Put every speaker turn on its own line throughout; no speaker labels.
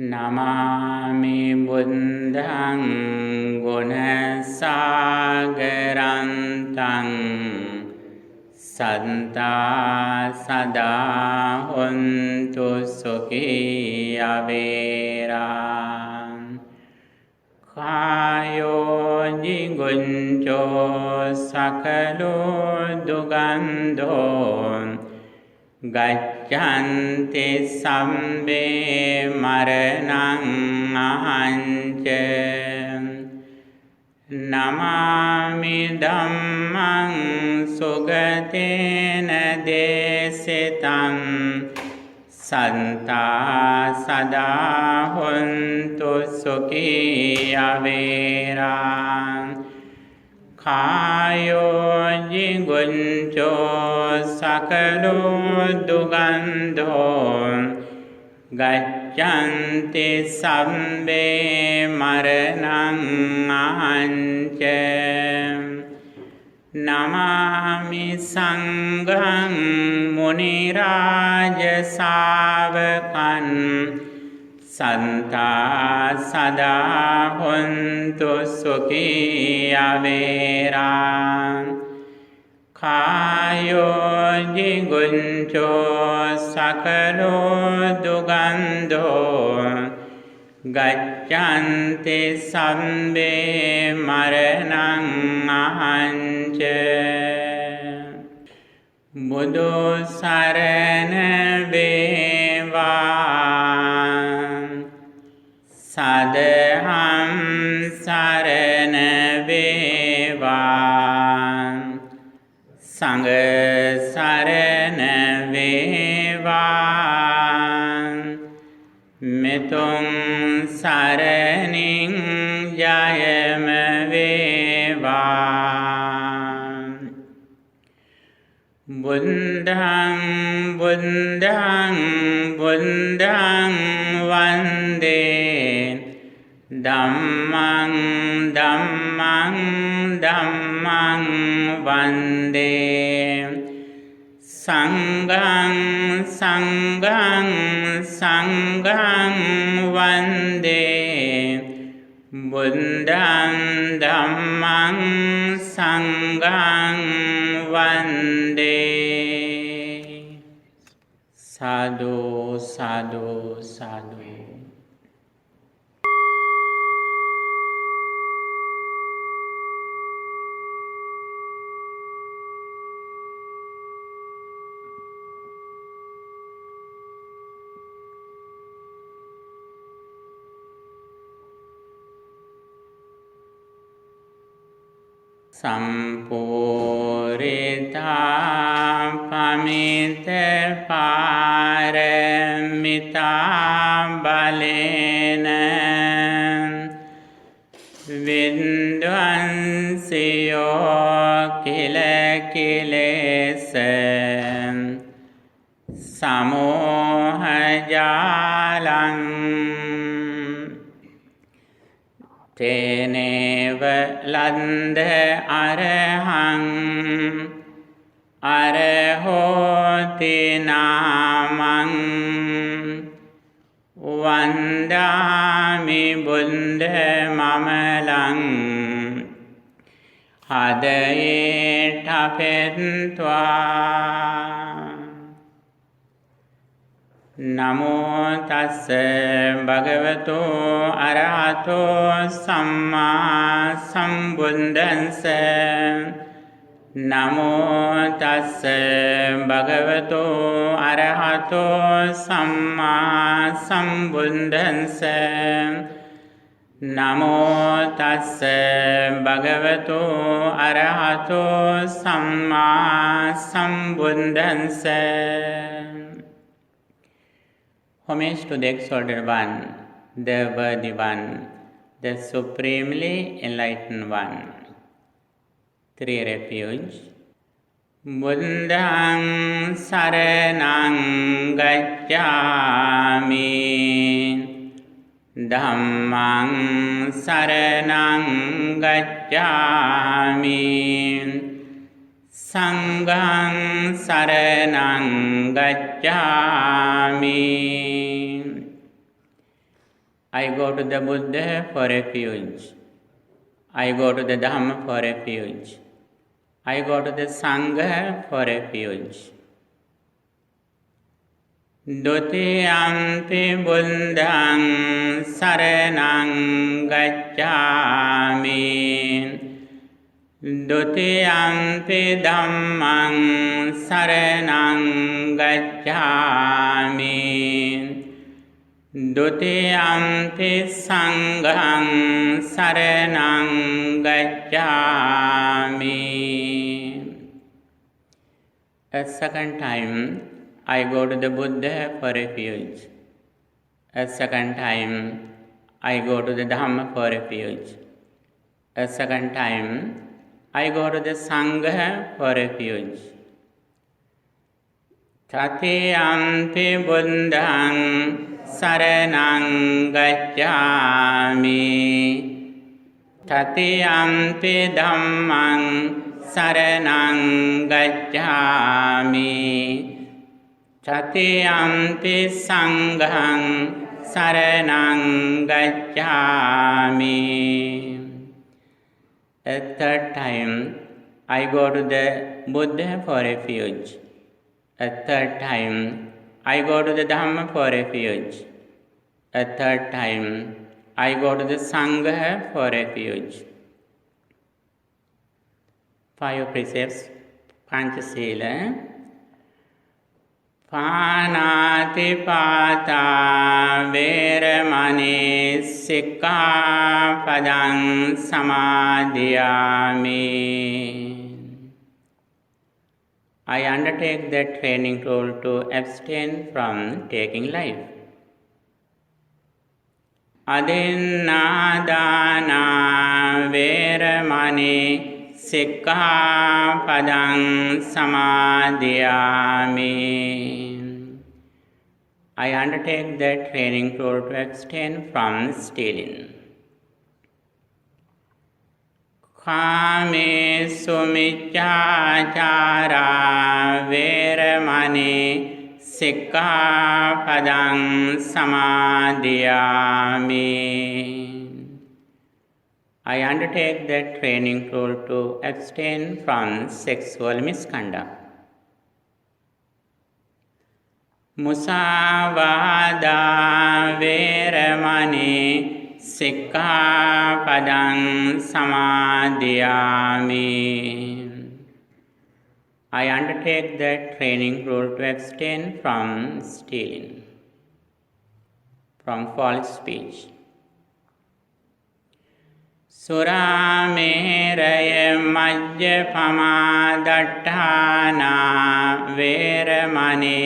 නමාමි බුද්ධං ගුණසාගරන්තං සන්තා සදා හොන්තු සුඛී අවේරා කායෝ නිගුංචෝ සකලෝ දුගන්ධෝ ගච්ඡන්ති සම්බේ මරණං අහංච නමාමි ධම්මං සුගතේන දේශිතං සන්තා සදා හොන්තු සුඛී අවේරා කායෝ නිගුංචෝ සකලෝ දුගන්ධෝ ගච්ඡන්ති සම්බේ මරණං අහංච නමාමි සංඝං මුනි රාජ ශාවකං සන්තා සදා හොන්තු සුඛී අවේරා කායෝ නිගුංචෝ සකලෝ දුගන්ධෝ ගච්ඡන්ති සම්බේ මරණං අහංච බුදු සරණ වේවා සදහම් සරණ වේවා සංඝ සරණ වේවා මෙතුන් සරණින් ජයම වේවා බුද්ධං බුද්ධං බුද්ධං වන්දේ ධම්මං ධම්මං ධම්මං වන්දේ සංඝං සංඝං සංඝං වන්දේ බුද්ධං ධම්මං සංඝං වන්දේ සාදු සාදු සාදු සම්පූරිතා පමිත පාරමිතා බලේන විද්වංසියෝ කිල කිලේස සමෝහ ජාලං තේනේව ලන්ද අරහං අරහෝති නාමං වන්දාමි බුද්ධ මමලං හදයේ ඨපෙත්වා නමෝ තස්ස භගවතු අරහතෝ සම්මා සම්බුද්දස්ස නමෝ තස්ස භගවතු අරහතෝ සම්මා සම්බුද්දස්ස නමෝ තස්ස භගවතු අරහතෝ සම්මා සම්බුද්දස්ස. Homage to the exalted one, the worthy one, the supremely enlightened one. 3 refuge. Buddhang saranang gacchami, Dhammang saranang gacchami, Sanghang saranang gacchami. I go to the Buddha for refuge. I go to the Dhamma for refuge. I go to the Sangha for refuge. Dutiyampi buddhaṃ saraṇaṃ gacchāmi. Dutiyampi dhammaṃ saraṇaṃ gacchāmi. Dutiyampi saṅghaṃ saraṇaṃ gacchāmi. A second time, I go to the Buddha for refuge. A second time, I go to the Dhamma for refuge. A second time, I go to the Sangha for refuge. Tatiyampi buddhaṃ saraṇaṃ gacchāmi. Tatiyampi dhammaṃ saraṇaṃ gacchāmi. Tatiyampi saṅghaṃ saraṇaṃ gacchāmi. A third time, I go to the Buddha for refuge. A third time, I go to the Dhamma for refuge. A third time, I go to the Sangha for refuge. 5 precepts, Panchasila. Pānātipātā veramani sikkāpadaṃ samādhiyāmi. I undertake the training rule to abstain from taking life. Adinādāna veramani sikkāpadaṃ samādhiyāmi. I undertake the training rule to abstain from stealing. Kāmesu miccācārā veramani sikkāpadaṃ samādhiyāmi. I undertake the training rule to abstain from sexual misconduct. Musāvādā veramani sikkāpadaṃ samādhiyāmi. I undertake the training rule to abstain from stealing, from false speech. Suramēraya majjapamā daṭṭhānā veramani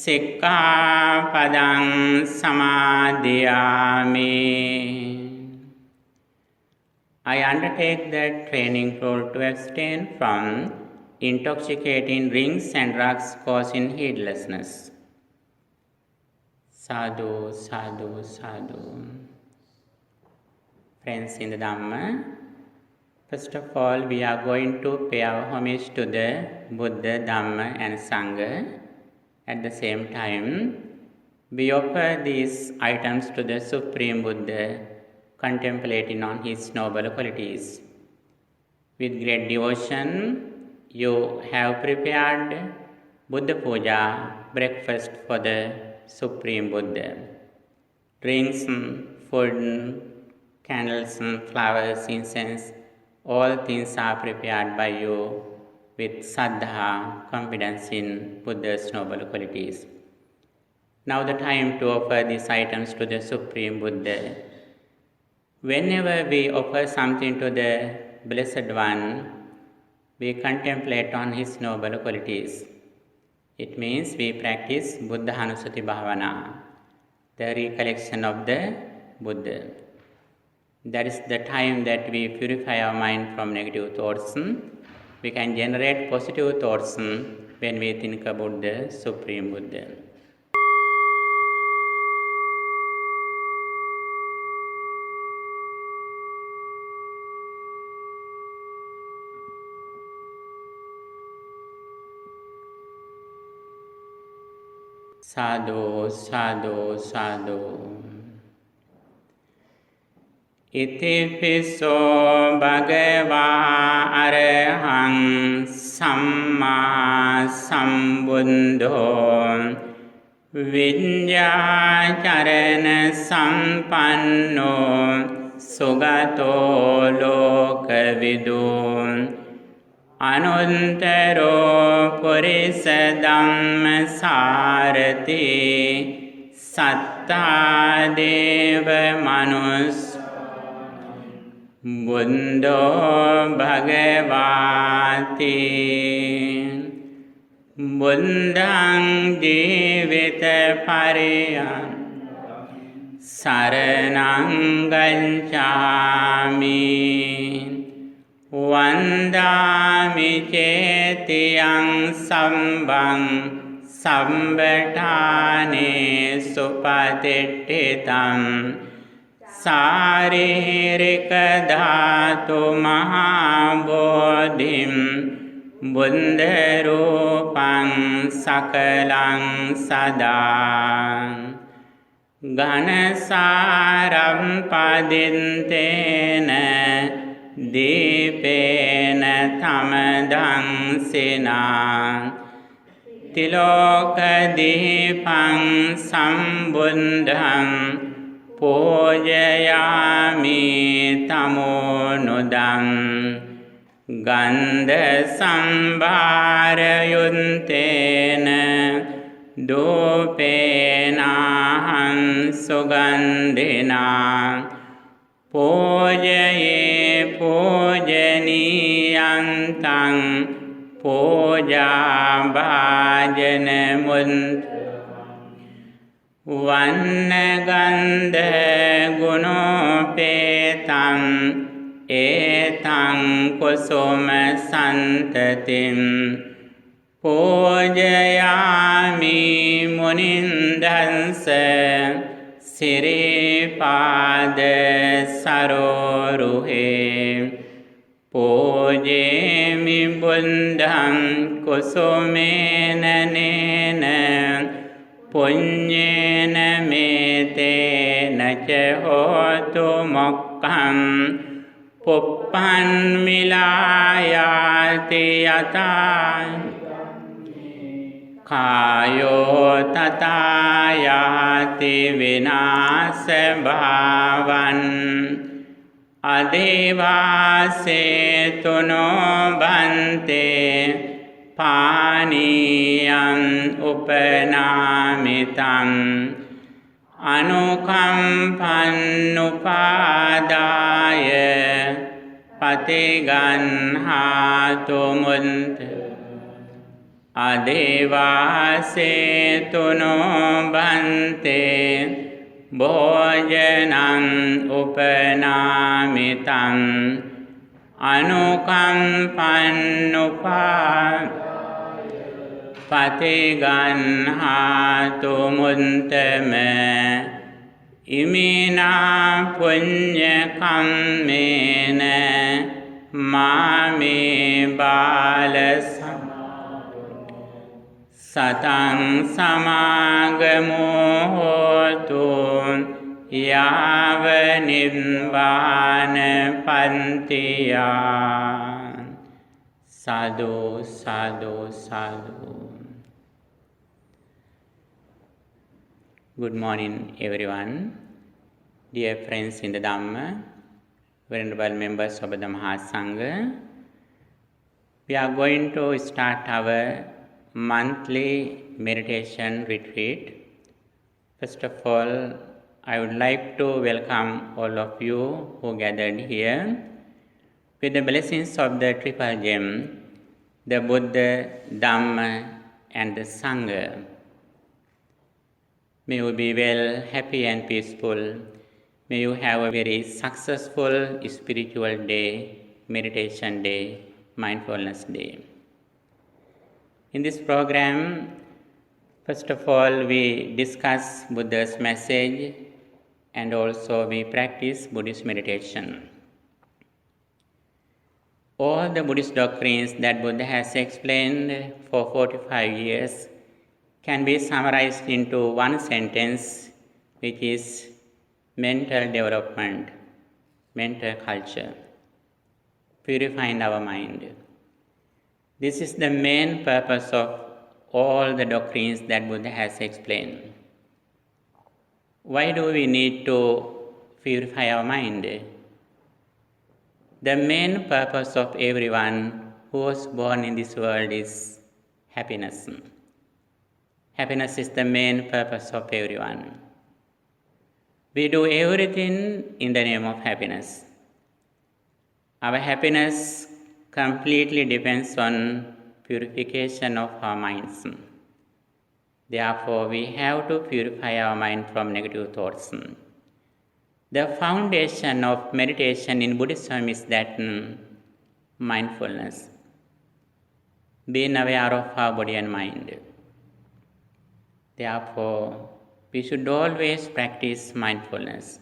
sikkāpadaṃ samādhiyāmi. I undertake the training rule to abstain from intoxicating drinks and drugs causing heedlessness. Sadhu, sadhu, sadhu. Friends in the Dhamma, first of all, we are going to pay our homage to the Buddha, Dhamma and Sangha. At the same time, we offer these items to the Supreme Buddha, contemplating on his noble qualities. With great devotion, you have prepared Buddha Puja, breakfast for the Supreme Buddha. Drinks, food, candles, flowers, incense, all things are prepared by you with saddha, confidence in Buddha's noble qualities. Now the time to offer these items to the Supreme Buddha. Whenever we offer something to the Blessed One, we contemplate on his noble qualities. It means we practice Buddha Hanusati Bhavana, the recollection of the Buddha. That is the time that we purify our mind from negative thoughts. We can generate positive thoughts when we think about the Supreme Buddha. Sadhu, sadhu, sadhu. Itipiso bhagava arahang samma sambuddho vinyācarana sampanno sugato lokavidu anuntaro purisa dhamma sārati sattā deva manus buddho bhagavāti buddhaṃ jīvita pariyam saranaṃ gaccāmi vandāmi cetiyaṃ sambhaṃ sambaṭāne supatiṭṭhitam sāririka dhātu mahābodhim buddha rūpaṃ sakalaṃ sadā ganasāraṃ padintena dīpena tamadaṃ sinā tiloka dīpaṃ sambuddhaṃ pojayāmi tamonudam gandha sambhārayuntena dūpenāhaṃ sugandhinā pojaye pojanīyantaṃ pojābhājanamunt vannagandha gunopetaṃ etaṃ kusuma santatim pojayāmi munindhansa siripada saroruhe pojemi buddhaṃ kusumena nena puññena metena ca hotu mokkhaṃ puppan milayāti yatā kāyo tatāyāti vināsa bhāvaṃ adevāse tuno bhante pānīyaṃ upanāmitam anukampannupādāya patiganhātu munta adevāse tuno bhante bhojanaṃ upanāmitam anukampannupādāya patiganhātu muntama imina puñña kammena māme bālasa sataṃ samāgamo hotu yāva nirvāna pantiyā. Sadhu, sadhu, sadhu. Good morning, everyone. Dear friends in the Dhamma, venerable members of the Mahasangha, we are going to start our monthly meditation retreat. First of all, I would like to welcome all of you who gathered here with the blessings of the Triple Gem, the Buddha, Dhamma and the Sangha. May you be well, happy and peaceful. May you have a very successful spiritual day, meditation day, mindfulness day. In this program, first of all, we discuss Buddha's message and also we practice Buddhist meditation. All the Buddhist doctrines that Buddha has explained for 45 years can be summarized into one sentence, which is mental development. mental culture, purifying our mind. This is the main purpose of all the doctrines that Buddha has explained. Why do we need to purify our mind? The main purpose of everyone who was born in this world is happiness. Happiness is the main purpose of everyone. We do everything in the name of happiness. Our happiness completely depends on purification of our minds. Therefore, we have to purify our mind from negative thoughts. The foundation of meditation in Buddhism is that mindfulness, being aware of our body and mind. Therefore, we should always practice mindfulness.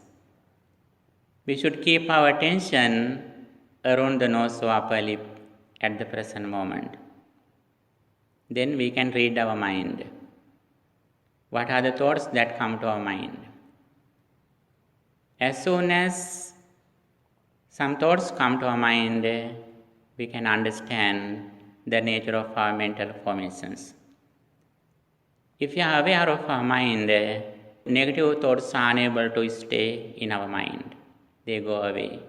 We should keep our attention around the nose or upper lip at the present moment. Then we can read our mind. What are the thoughts that come to our mind? As soon as some thoughts come to our mind, we can understand the nature of our mental formations. If we are aware of our mind, negative thoughts are unable to stay in our mind. They go away.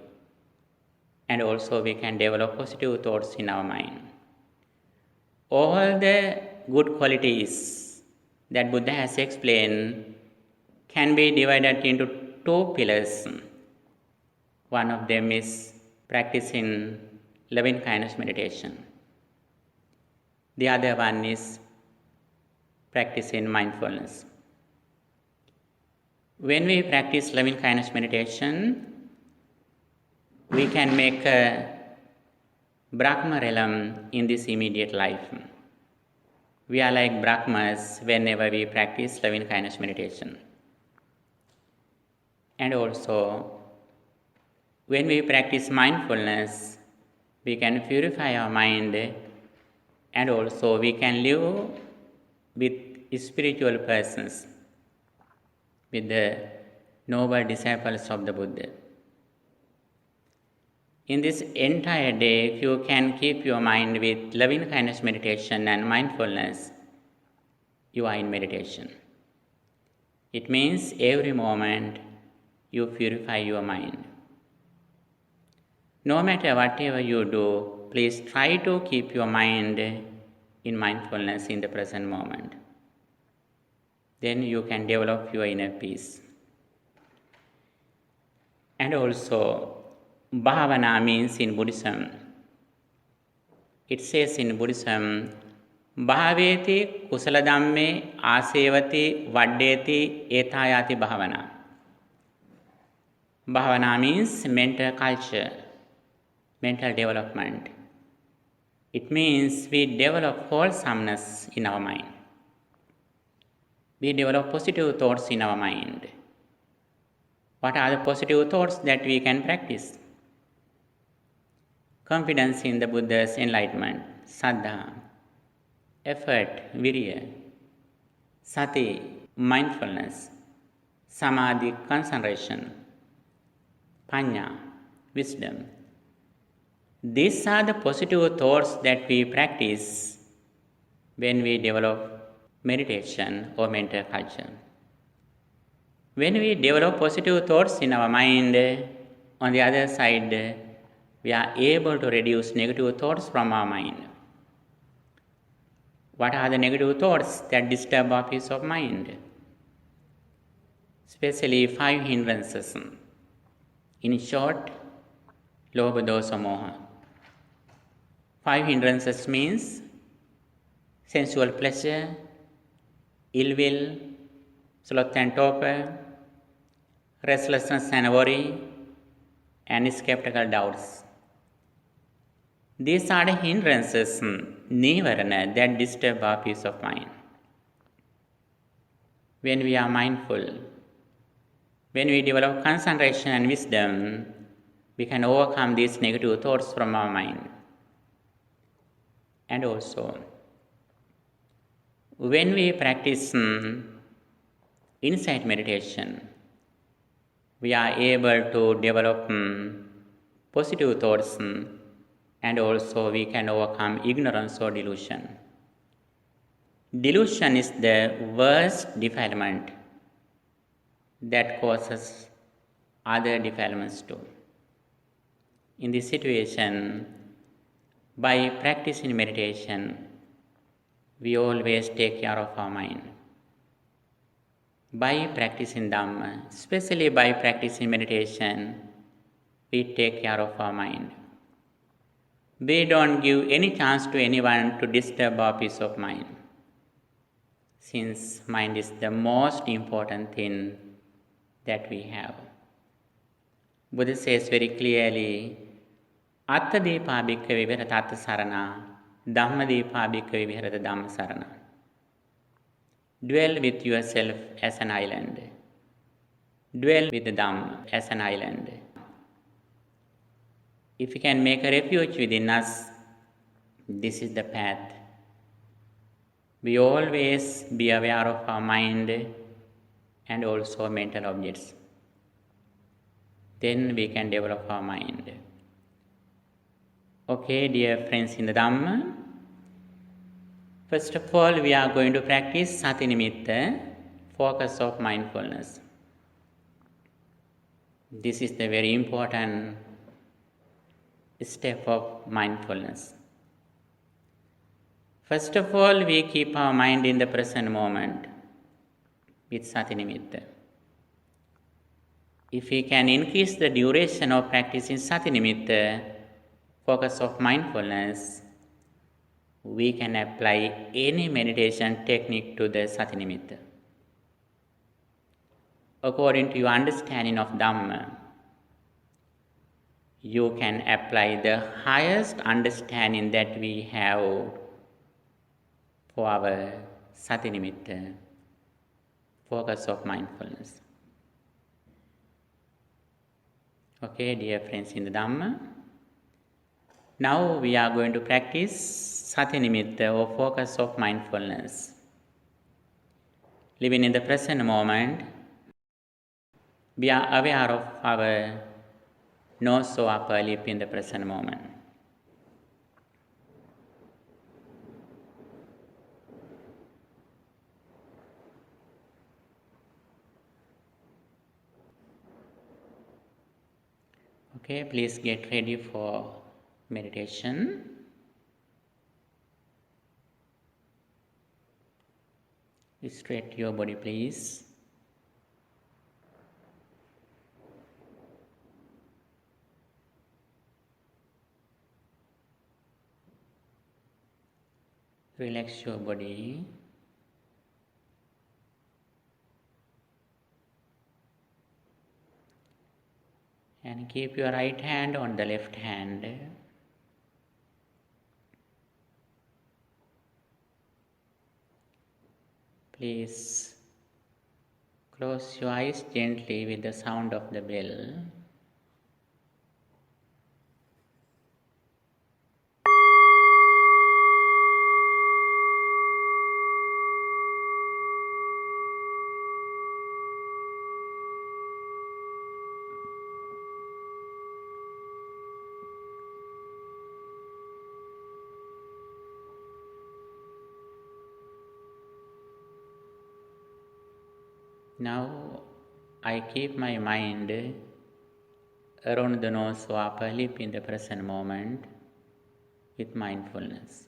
And also we can develop positive thoughts in our mind. All the good qualities that Buddha has explained can be divided into two pillars. One of them is practicing loving kindness meditation. The other one is practicing mindfulness. When we practice loving kindness meditation, we can make a Brahma realm in this immediate life. We are like Brahmas whenever we practice loving kindness meditation. And also, when we practice mindfulness, we can purify our mind, and also we can live with spiritual persons, with the noble disciples of the Buddha. In this entire day, if you can keep your mind with loving kindness meditation and mindfulness, you are in meditation. It means every moment you purify your mind. No matter whatever you do, please try to keep your mind in mindfulness in the present moment. Then you can develop your inner peace. And also, bhavana means in Buddhism, it says in Buddhism, bhaveti kusala dhamme asevati vaddeti etayati bhavana. Bhavana means mental culture, mental development. It means we develop wholesomeness in our mind. We develop positive thoughts in our mind. What are the positive thoughts that we can practice? Confidence in the Buddha's enlightenment, saddha, effort, virya, sati, mindfulness, samadhi, concentration, panya, wisdom. These are the positive thoughts that we practice when we develop meditation or mental culture. When we develop positive thoughts in our mind, on the other side, we are able to reduce negative thoughts from our mind. What are the negative thoughts that disturb our peace of mind? Especially 5 hindrances. In short, lobha, dosa, moha. 5 hindrances means sensual pleasure, ill will, sloth and torpor, restlessness and worry, and skeptical doubts. These are the hindrances, nivarana, that disturb our peace of mind. When we are mindful, when we develop concentration and wisdom, we can overcome these negative thoughts from our mind. And also, when we practice insight meditation, we are able to develop positive thoughts, and also we can overcome ignorance or delusion. Delusion is the worst defilement that causes other defilements too. In this situation, by practicing meditation, we always take care of our mind. By practicing Dhamma, especially by practicing meditation, we take care of our mind. We don't give any chance to anyone to disturb our peace of mind, since mind is the most important thing that we have. Buddha says very clearly, Atta deepa bhikkhave viharata atta sarana, Dhamma deepa bhikkhave viharata Dhamma sarana. Dwell with yourself as an island. Dwell with the Dhamma as an island. If we can make a refuge within us, this is the path. We always be aware of our mind and also mental objects. Then we can develop our mind. Okay, dear friends in the Dhamma, first of all, we are going to practice Sati Nimitta, focus of mindfulness. This is the very important step of mindfulness. First of all, we keep our mind in the present moment with Sati Nimitta. If we can increase the duration of practicing Sati Nimitta, focus of mindfulness, we can apply any meditation technique to the Sati Nimitta. According to your understanding of Dhamma, you can apply the highest understanding that we have for our Sati Nimitta, focus of mindfulness. Okay, dear friends in the Dhamma, now we are going to practice Sati Nimitta or focus of mindfulness. Living in the present moment, we are aware of our nose or upper lip in the present moment. Okay, please get ready for meditation. Straighten your body, please. Relax your body. And keep your right hand on the left hand. Please close your eyes gently with the sound of the bell. Now I keep my mind around the nose or upper lip in the present moment with mindfulness.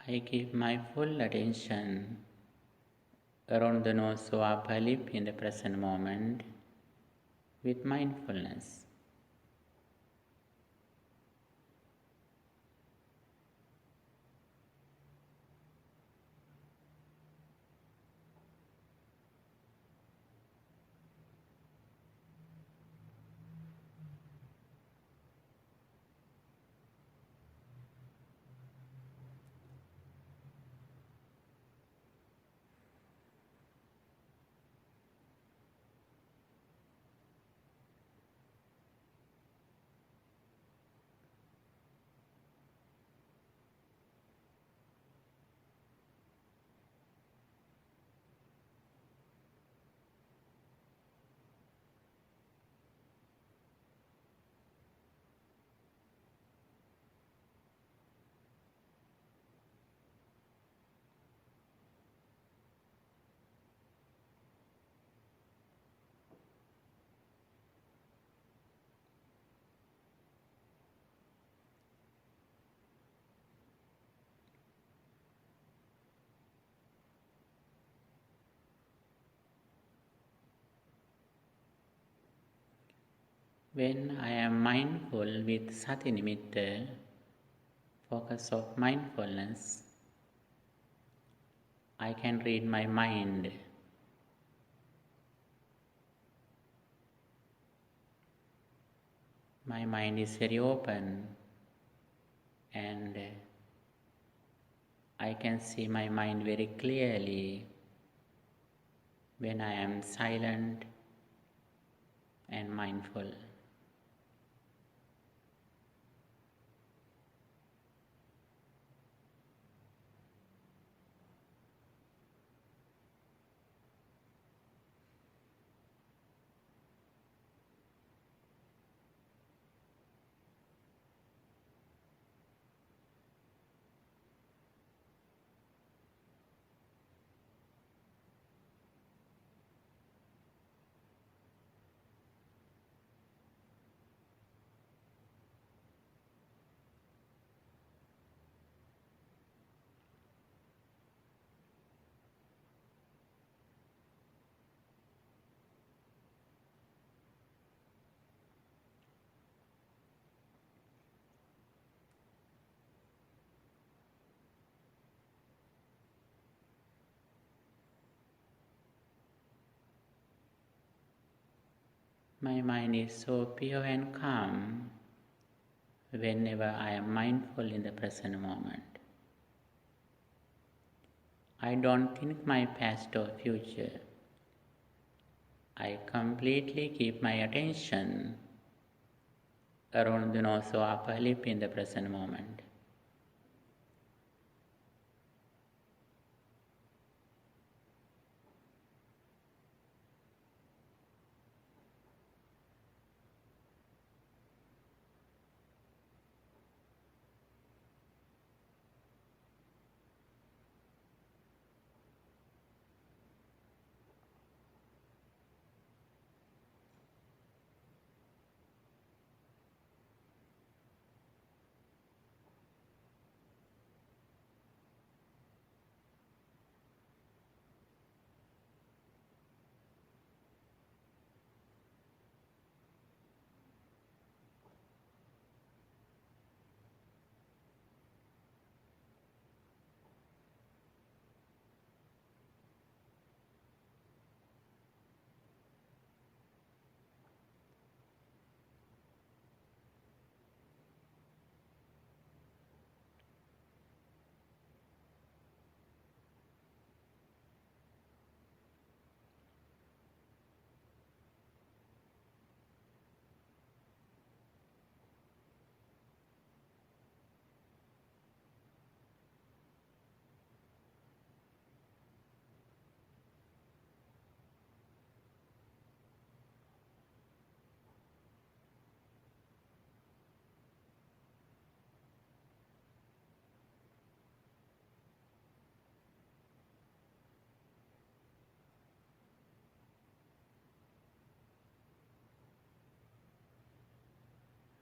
I keep my full attention around the nose or upper lip in the present moment with mindfulness. When I am mindful with Sati Nimitta, focus of mindfulness, I can read my mind. My mind is very open and I can see my mind very clearly when I am silent and mindful. My mind is so pure and calm whenever I am mindful in the present moment. I don't think my past or future. I completely keep my attention around the nose or upper lip in the present moment.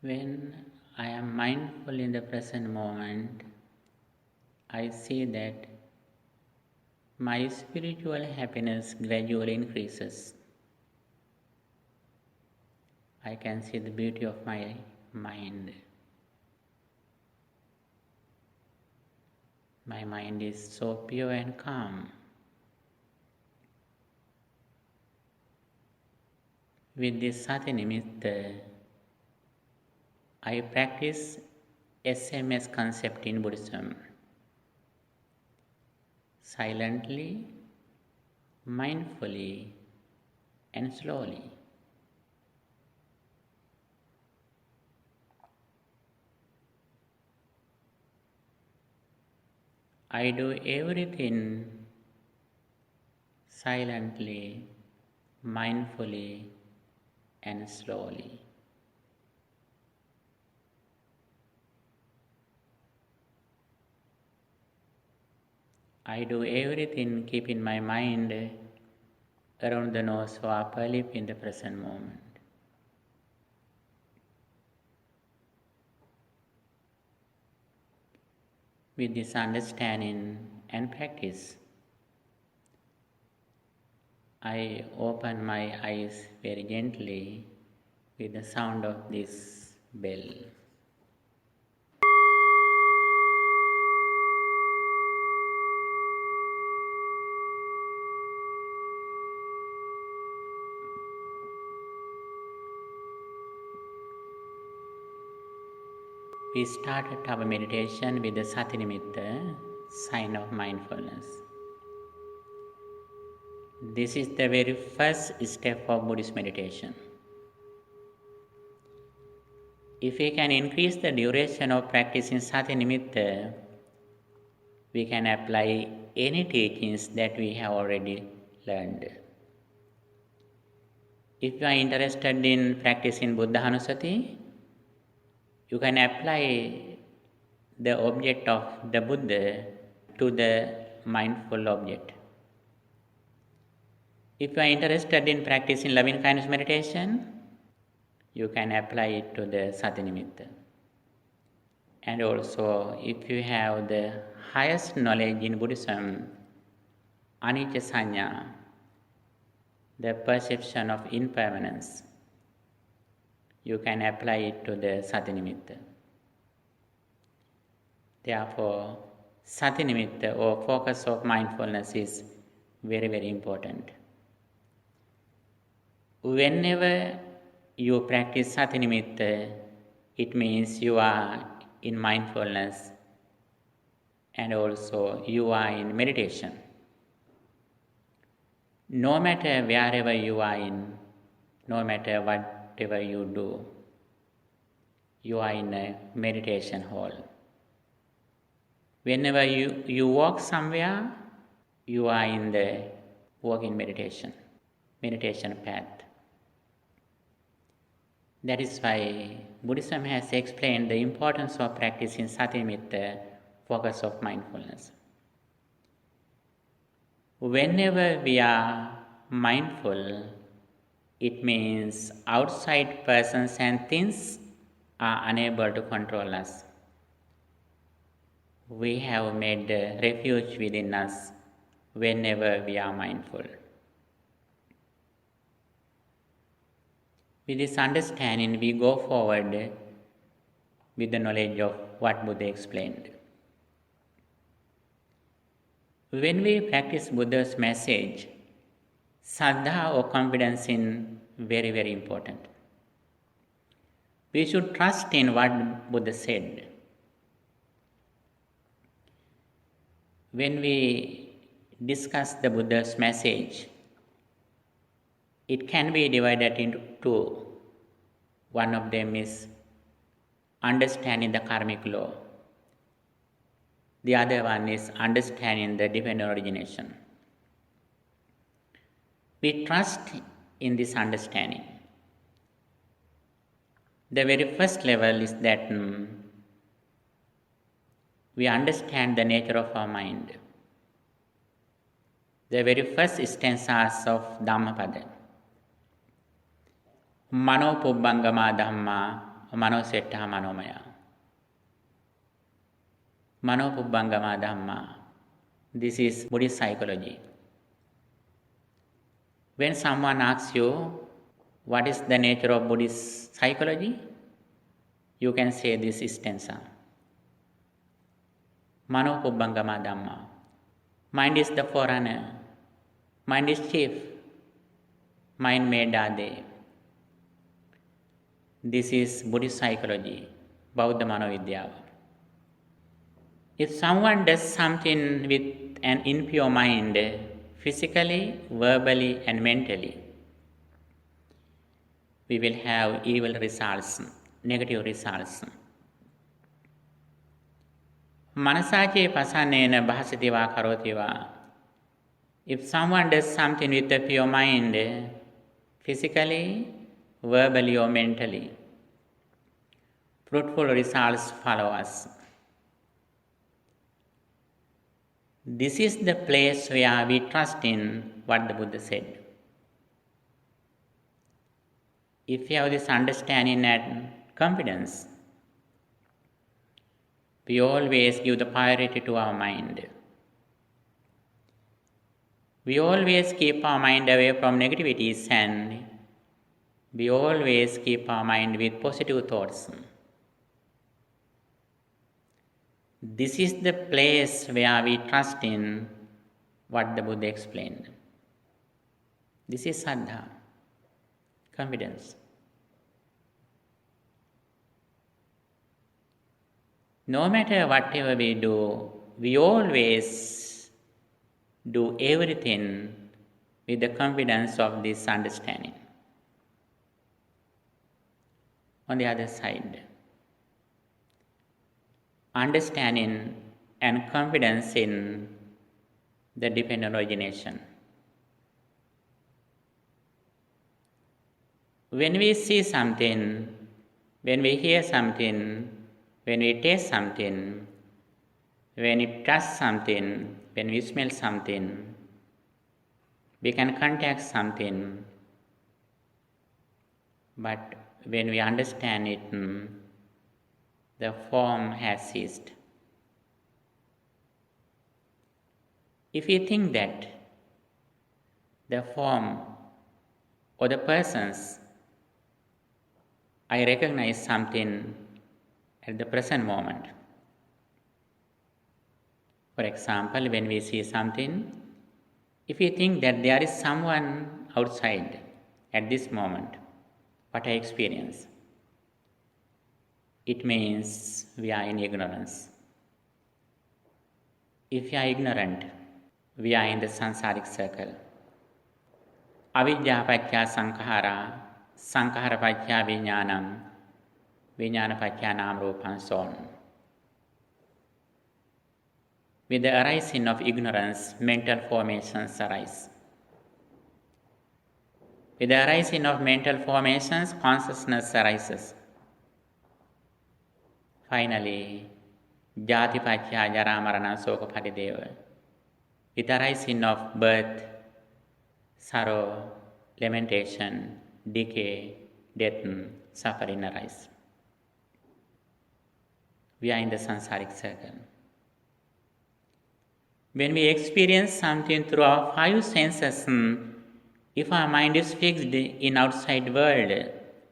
When I am mindful in the present moment, I see that my spiritual happiness gradually increases. I can see the beauty of my mind. My mind is so pure and calm. With this Sati Nimitta, I practice SMS concept in Buddhism. Silently, mindfully, and slowly. I do everything silently, mindfully, and slowly. I do everything keeping my mind around the nose or upper lip in the present moment. With this understanding and practice, I open my eyes very gently with the sound of this bell. We started our meditation with the Sati Nimitta, sign of mindfulness. This is the very first step of Buddhist meditation. If we can increase the duration of practicing Sati Nimitta, we can apply any teachings that we have already learned. If you are interested in practicing Buddhanussati, you can apply the object of the Buddha to the mindful object. If you are interested in practicing loving kindness meditation, you can apply it to the Sati Nimitta. And also, if you have the highest knowledge in Buddhism, Anicca Sanya, the perception of impermanence, you can apply it to the Sati Nimitta. Therefore, Sati Nimitta or focus of mindfulness is very, very important. Whenever you practice Sati Nimitta, it means you are in mindfulness and also you are in meditation. No matter wherever you are in, no matter whatever you do, you are in a meditation hall. Whenever you walk somewhere, you are in the walking meditation path. That is why Buddhism has explained the importance of practicing Sati Nimitta, focus of mindfulness. Whenever we are mindful, it means outside persons and things are unable to control us. We have made a refuge within us whenever we are mindful. With this understanding, we go forward with the knowledge of what Buddha explained. When we practice Buddha's message, saddha or confidence is very, very important. We should trust in what Buddha said. When we discuss the Buddha's message, it can be divided into two. One of them is understanding the karmic law. The other one is understanding the dependent origination. We trust in this understanding. The very first level is that we understand the nature of our mind. The very first stanzas of Dhammapada. Mano pubbangama dhamma, mano setta manomaya. Manopubbangama Dhamma. This is Buddhist psychology. When someone asks you what is the nature of Buddhist psychology, you can say this stanza. Manopubbangama Dhamma. Mind is the forerunner. Mind is chief. Mind made are they. This is Buddhist psychology, Bauddha Manovidya. If someone does something with an impure mind, physically, verbally and mentally, we will have evil results, negative results. Manasache pasanena bhasativa karotiva. If someone does something with a pure mind, physically, verbally or mentally, fruitful results follow us. This is the place where we trust in what the Buddha said. If we have this understanding and confidence, we always give the priority to our mind. We always keep our mind away from negativities and we always keep our mind with positive thoughts. This is the place where we trust in what the Buddha explained. This is Saddha, confidence. No matter whatever we do, we always do everything with the confidence of this understanding. On the other side, understanding and confidence in the dependent origination. When we see something, when we hear something, when we taste something, when we touch something, when we smell something, we can contact something, but when we understand it, the form has ceased. If we think that the form or the persons, I recognize something at the present moment. For example, when we see something, if we think that there is someone outside at this moment, what I experience, it means we are in ignorance. If we are ignorant, we are in the samsaric circle. Avidya paccaya sankhara, sankhara paccaya vijnanam, vijnana paccaya nama rupam, so on. With the arising of ignorance, mental formations arise. With the arising of mental formations, consciousness arises. Finally, jati paccaya jara marana soka parideva. With the arising of birth, sorrow, lamentation, decay, death, suffering arise. We are in the samsaric circle. When we experience something through our five senses, if our mind is fixed in outside world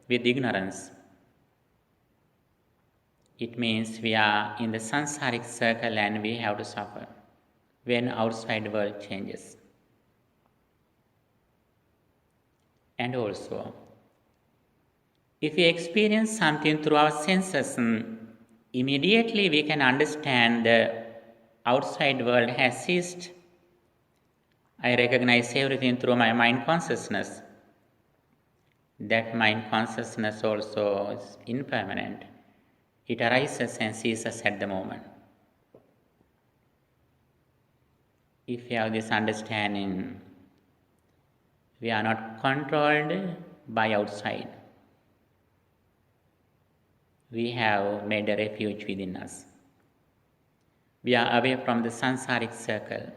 with ignorance, it means we are in the samsaric circle and we have to suffer when outside world changes. And also, if we experience something through our senses, immediately we can understand the outside world has ceased. I recognize everything through my mind consciousness. That mind consciousness also is impermanent. It arises and ceases at the moment. If we have this understanding, we are not controlled by outside. We have made a refuge within us. We are away from the samsaric circle.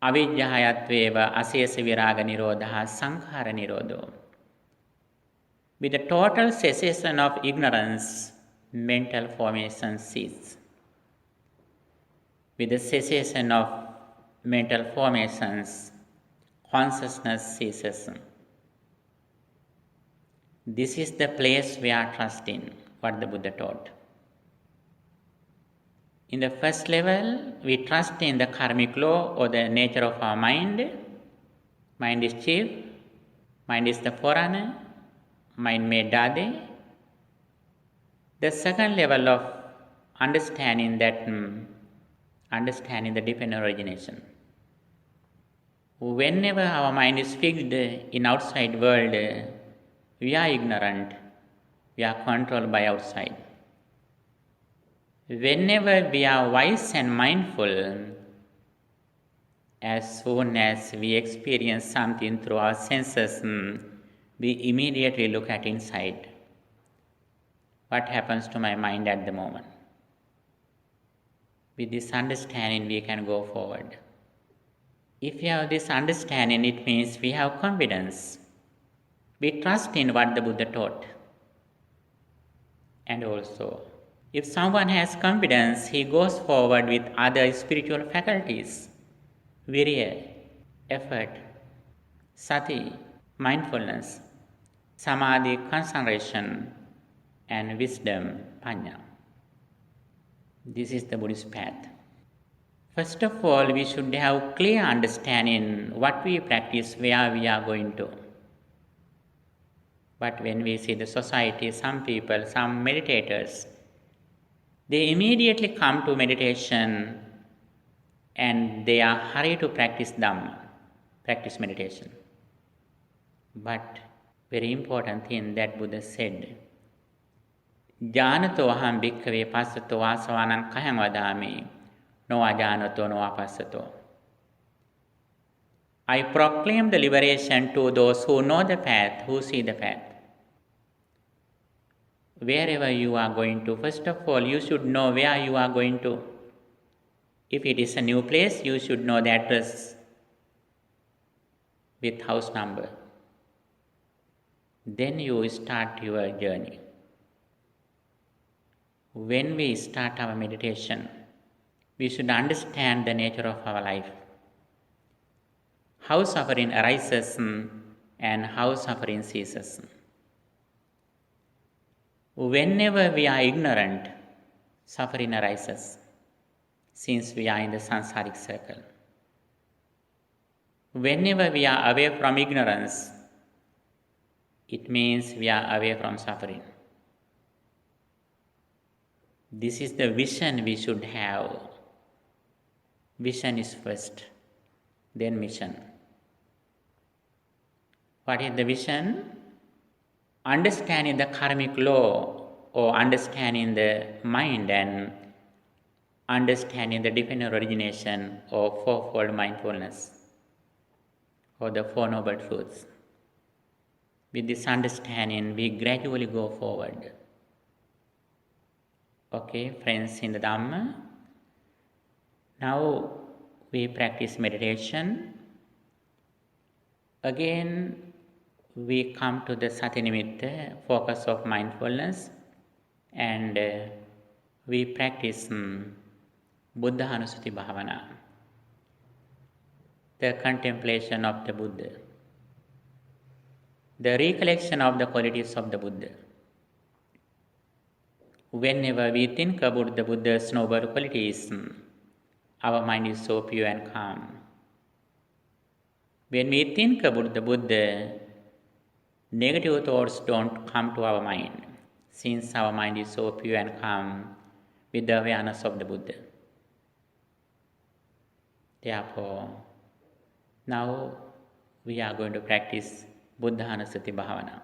Avidyāyatveva asesa viraga nirodha sankhara nirodho. With the total cessation of ignorance, mental formation cease. With the cessation of mental formations, consciousness ceases. This is the place we are trusting what the Buddha taught. In the first level, we trust in the karmic law or the nature of our mind. Mind is chief, mind is the forerunner, mind made Dade. The second level of understanding understanding the dependent origination. Whenever our mind is fixed in outside world, we are ignorant, we are controlled by outside. Whenever we are wise and mindful, as soon as we experience something through our senses, we immediately look at inside. What happens to my mind at the moment? With this understanding, we can go forward. If we have this understanding, it means we have confidence. We trust in what the Buddha taught. And also, if someone has confidence, he goes forward with other spiritual faculties. Virya, effort, sati, mindfulness, samadhi, concentration, and wisdom, panya. This is the Buddhist path. First of all, we should have clear understanding what we practice, where we are going to. But when we see the society, some people, some meditators, they immediately come to meditation and they are hurried to practice Dhamma, practice meditation. But very important thing that Buddha said, Janato aham bhikkhave passato asavanan kaham vadami, no ajanato no apassato. I proclaim the liberation to those who know the path, who see the path. Wherever you are going to, first of all, you should know where you are going to. If it is a new place, you should know the address with house number. Then you start your journey. When we start our meditation, we should understand the nature of our life. How suffering arises and how suffering ceases. Whenever we are ignorant, suffering arises, since we are in the samsaric circle. Whenever we are away from ignorance, it means we are away from suffering. This is the vision we should have. Vision is first, then mission. What is the vision? Understanding the karmic law or understanding the mind and understanding the dependent origination of fourfold mindfulness or the Four Noble Truths. With this understanding, we gradually go forward. Okay, friends in the Dhamma, now we practice meditation. Again, we come to the Sati Nimitta, focus of mindfulness, and we practice Buddha Hanussati Bhavana, the contemplation of the Buddha, the recollection of the qualities of the Buddha. Whenever we think about the Buddha's noble qualities, our mind is so pure and calm. When we think about the Buddha, negative thoughts don't come to our mind, since our mind is so pure and calm with the awareness of the Buddha. Therefore, now we are going to practice Buddha Hanussati Bhavana.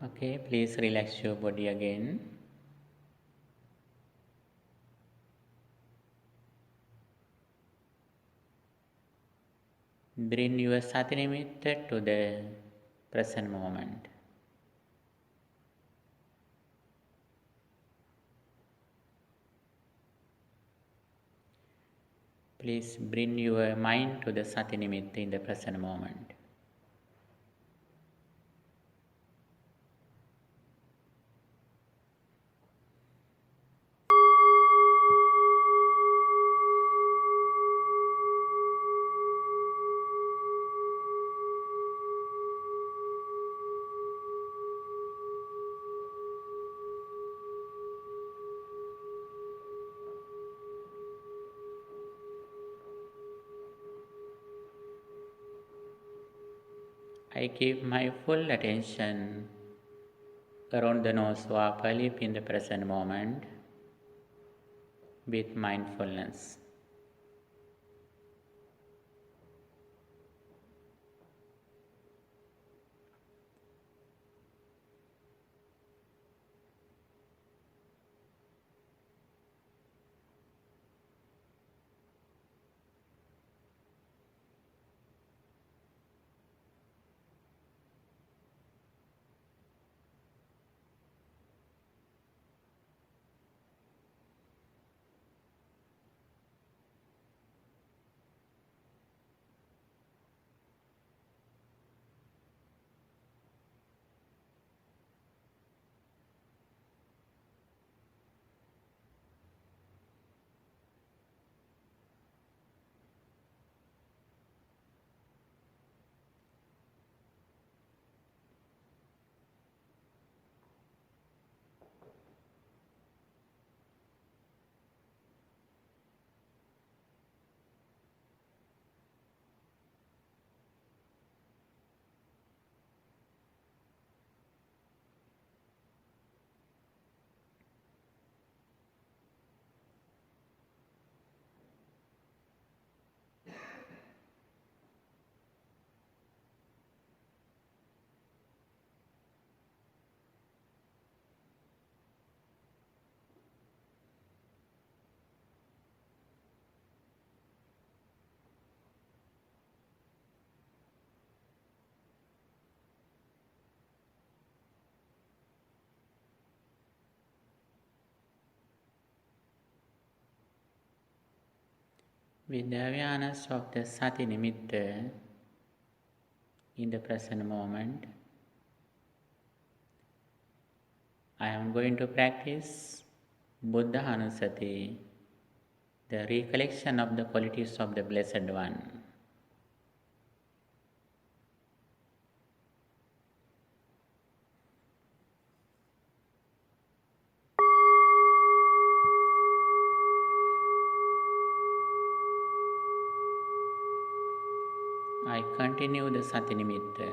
Okay, please relax your body again. Bring your Sati Nimitta to the present moment. Please bring your mind to the Sati Nimitta in the present moment. I keep my full attention around the nose or upper lip in the present moment with mindfulness. With the awareness of the Sati Nimitta in the present moment, I am going to practice Buddha Hanusati, the recollection of the qualities of the Blessed One. I continue the Sati Nimitta.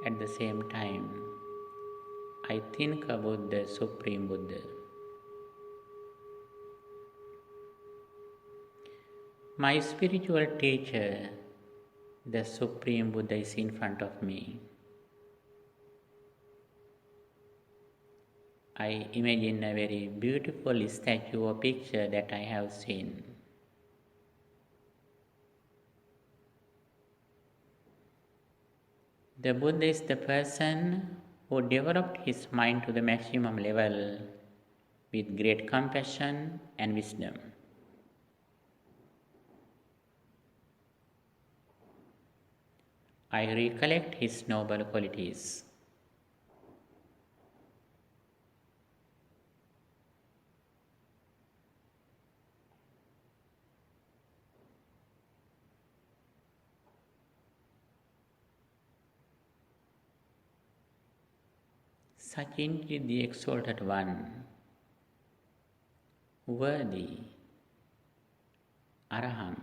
At the same time, I think about the Supreme Buddha. My spiritual teacher, the Supreme Buddha, is in front of me. I imagine a very beautiful statue or picture that I have seen. The Buddha is the person who developed his mind to the maximum level with great compassion and wisdom. I recollect his noble qualities. Such indeed the exalted one, worthy, Araham.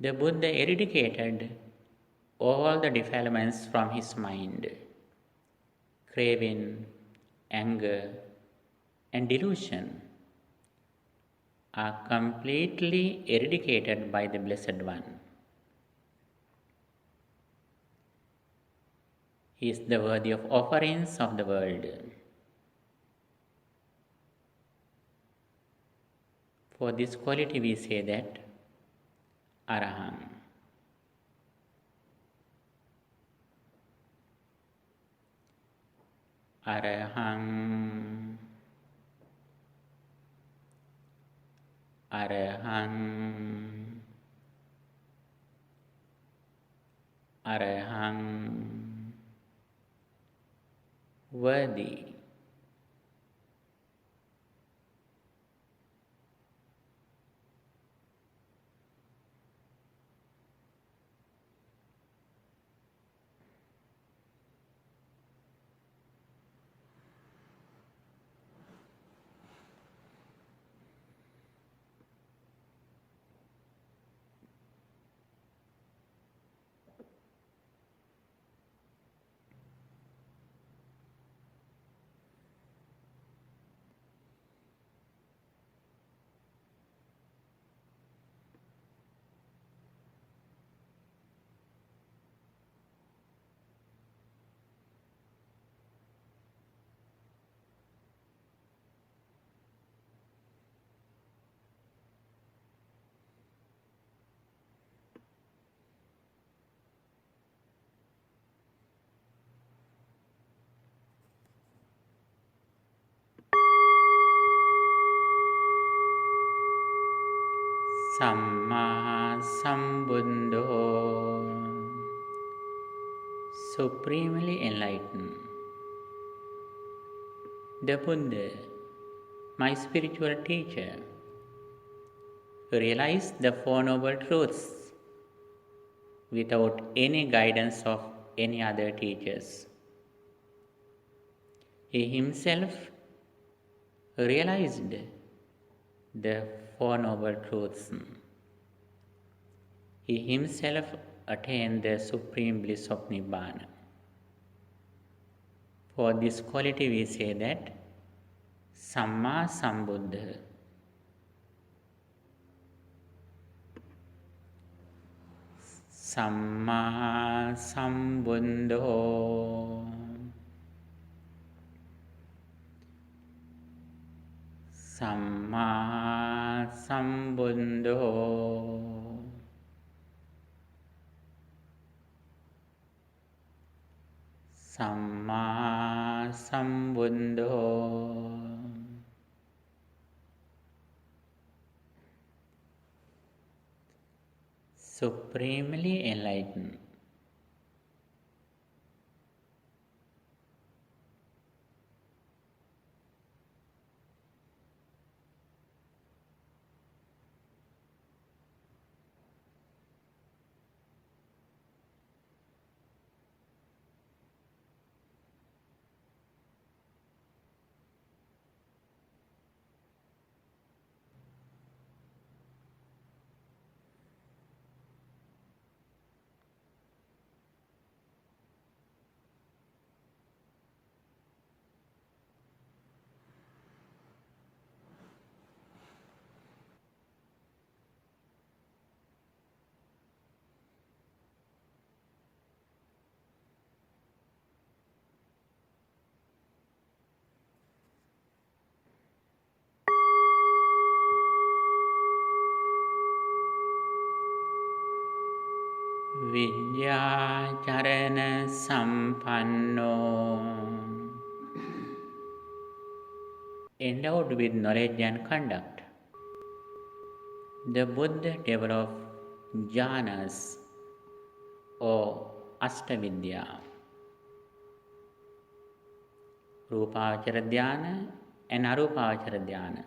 The Buddha eradicated all the defilements from his mind, craving, anger, and delusion are completely eradicated by the Blessed One. He is the worthy of offerings of the world. For this quality we say that Araham. Arahang, Arahang, Arahang, worthy. Samma Sambuddho, supremely enlightened. The Buddha, my spiritual teacher, realized the Four Noble Truths without any guidance of any other teachers. He himself realized the Four Noble Truths. He himself attained the supreme bliss of Nibbana. For this quality we say that Samma Sambuddha. Samma Sambuddho. Samma Sambuddho. Samma Sambuddho. Supremely enlightened. Vidyacharana Sampanno, endowed with knowledge and conduct. The Buddha developed jhanas or Ashtavidya, Rupavachara Dhyana and Arupavachara Dhyana.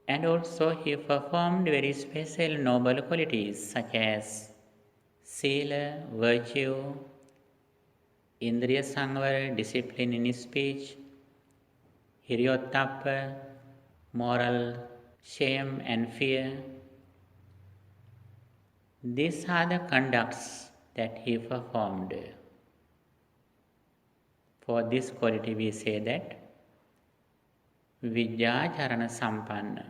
And also he performed very special noble qualities such as Sila, virtue, Indriya Samvara, discipline in speech, Hiryottappa, moral shame and fear. These are the conducts that he performed. For this quality we say that Vidyacharana Sampanna.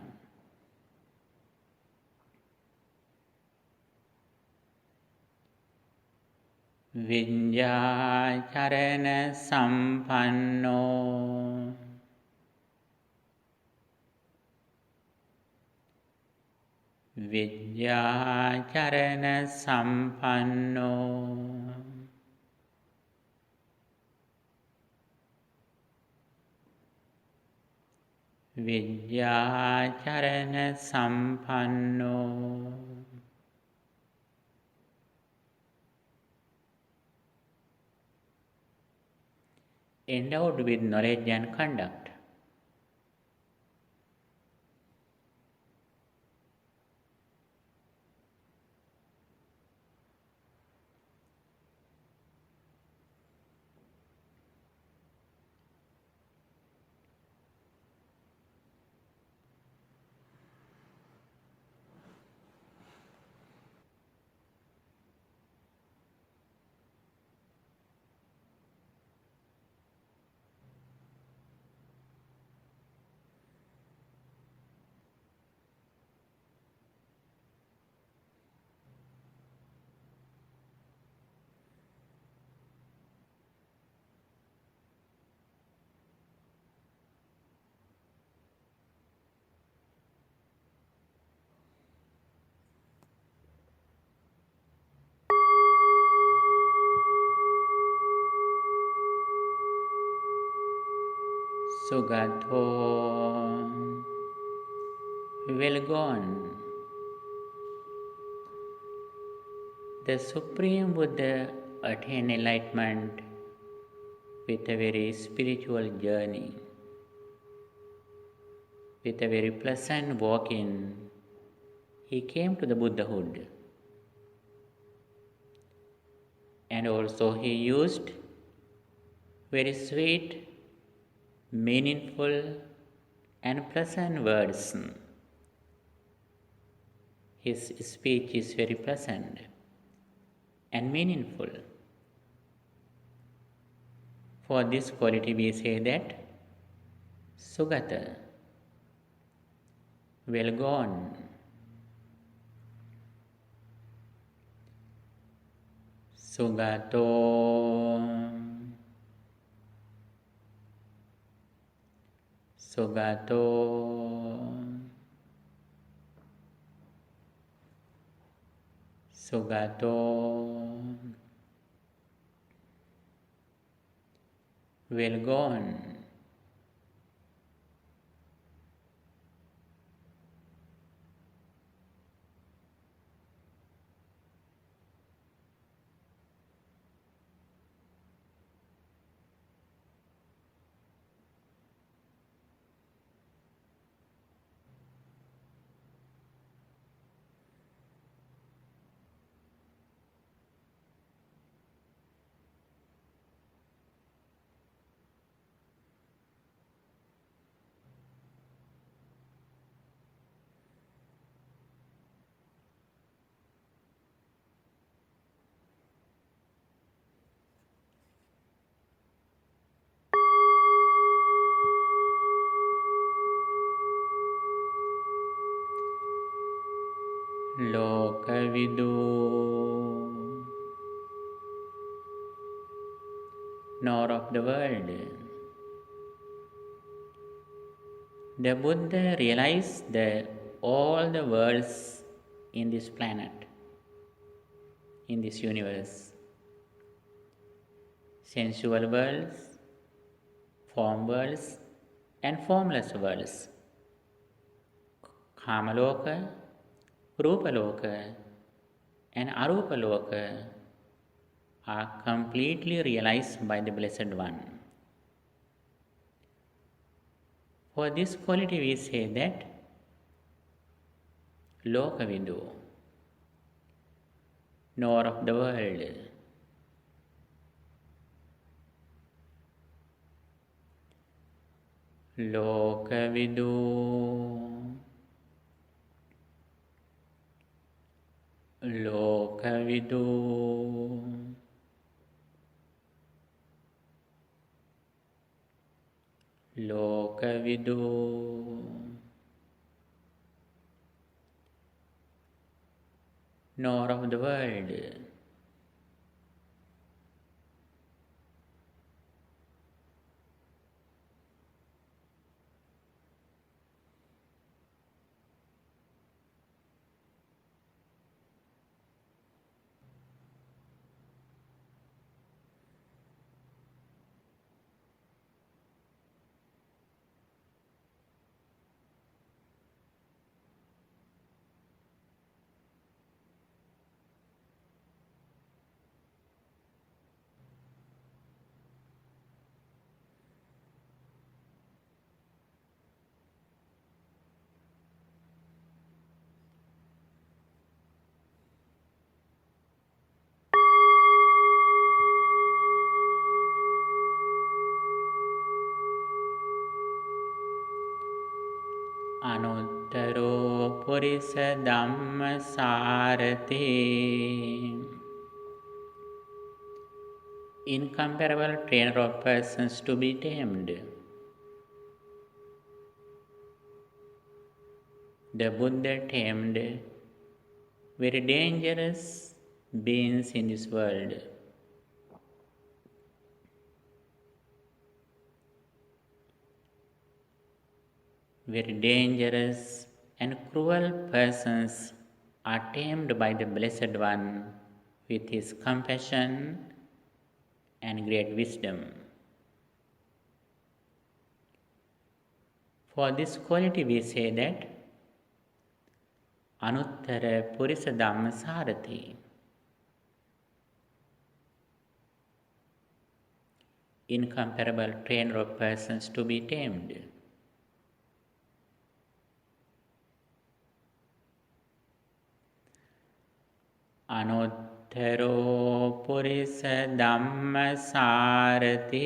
Vidyacharana Sampanno. Vidyacharana Sampanno. Vidyacharana sampanno. Endowed with knowledge and conduct. Sugato will go on. The Supreme Buddha attained enlightenment with a very spiritual journey, with a very pleasant walk-in. He came to the Buddhahood. And also he used very sweet, meaningful and pleasant words. His speech is very pleasant and meaningful. For this quality we say that Sugata will go on. Sugato Sugato Sugato will go on. Lokavidu, nor of the world. The Buddha realized that all the worlds in this planet, in this universe, sensual worlds, form worlds, and formless worlds, Kamaloka, Rupaloka, and Arupaloka, are completely realized by the Blessed One. For this quality we say that Lokavidu, nor of the world. Lokavidu, Lokavidu, Lokavidu, nor of the world. Purisa Dhamma Sarathi. Incomparable trainer of persons to be tamed. The Buddha tamed very dangerous beings in this world. Very dangerous and cruel persons are tamed by the Blessed One with his compassion and great wisdom. For this quality we say that Anuttara Purisa Dhamma Sarathi, incomparable trainer of persons to be tamed. Anuttaro Purisa Dhamma Sarathi.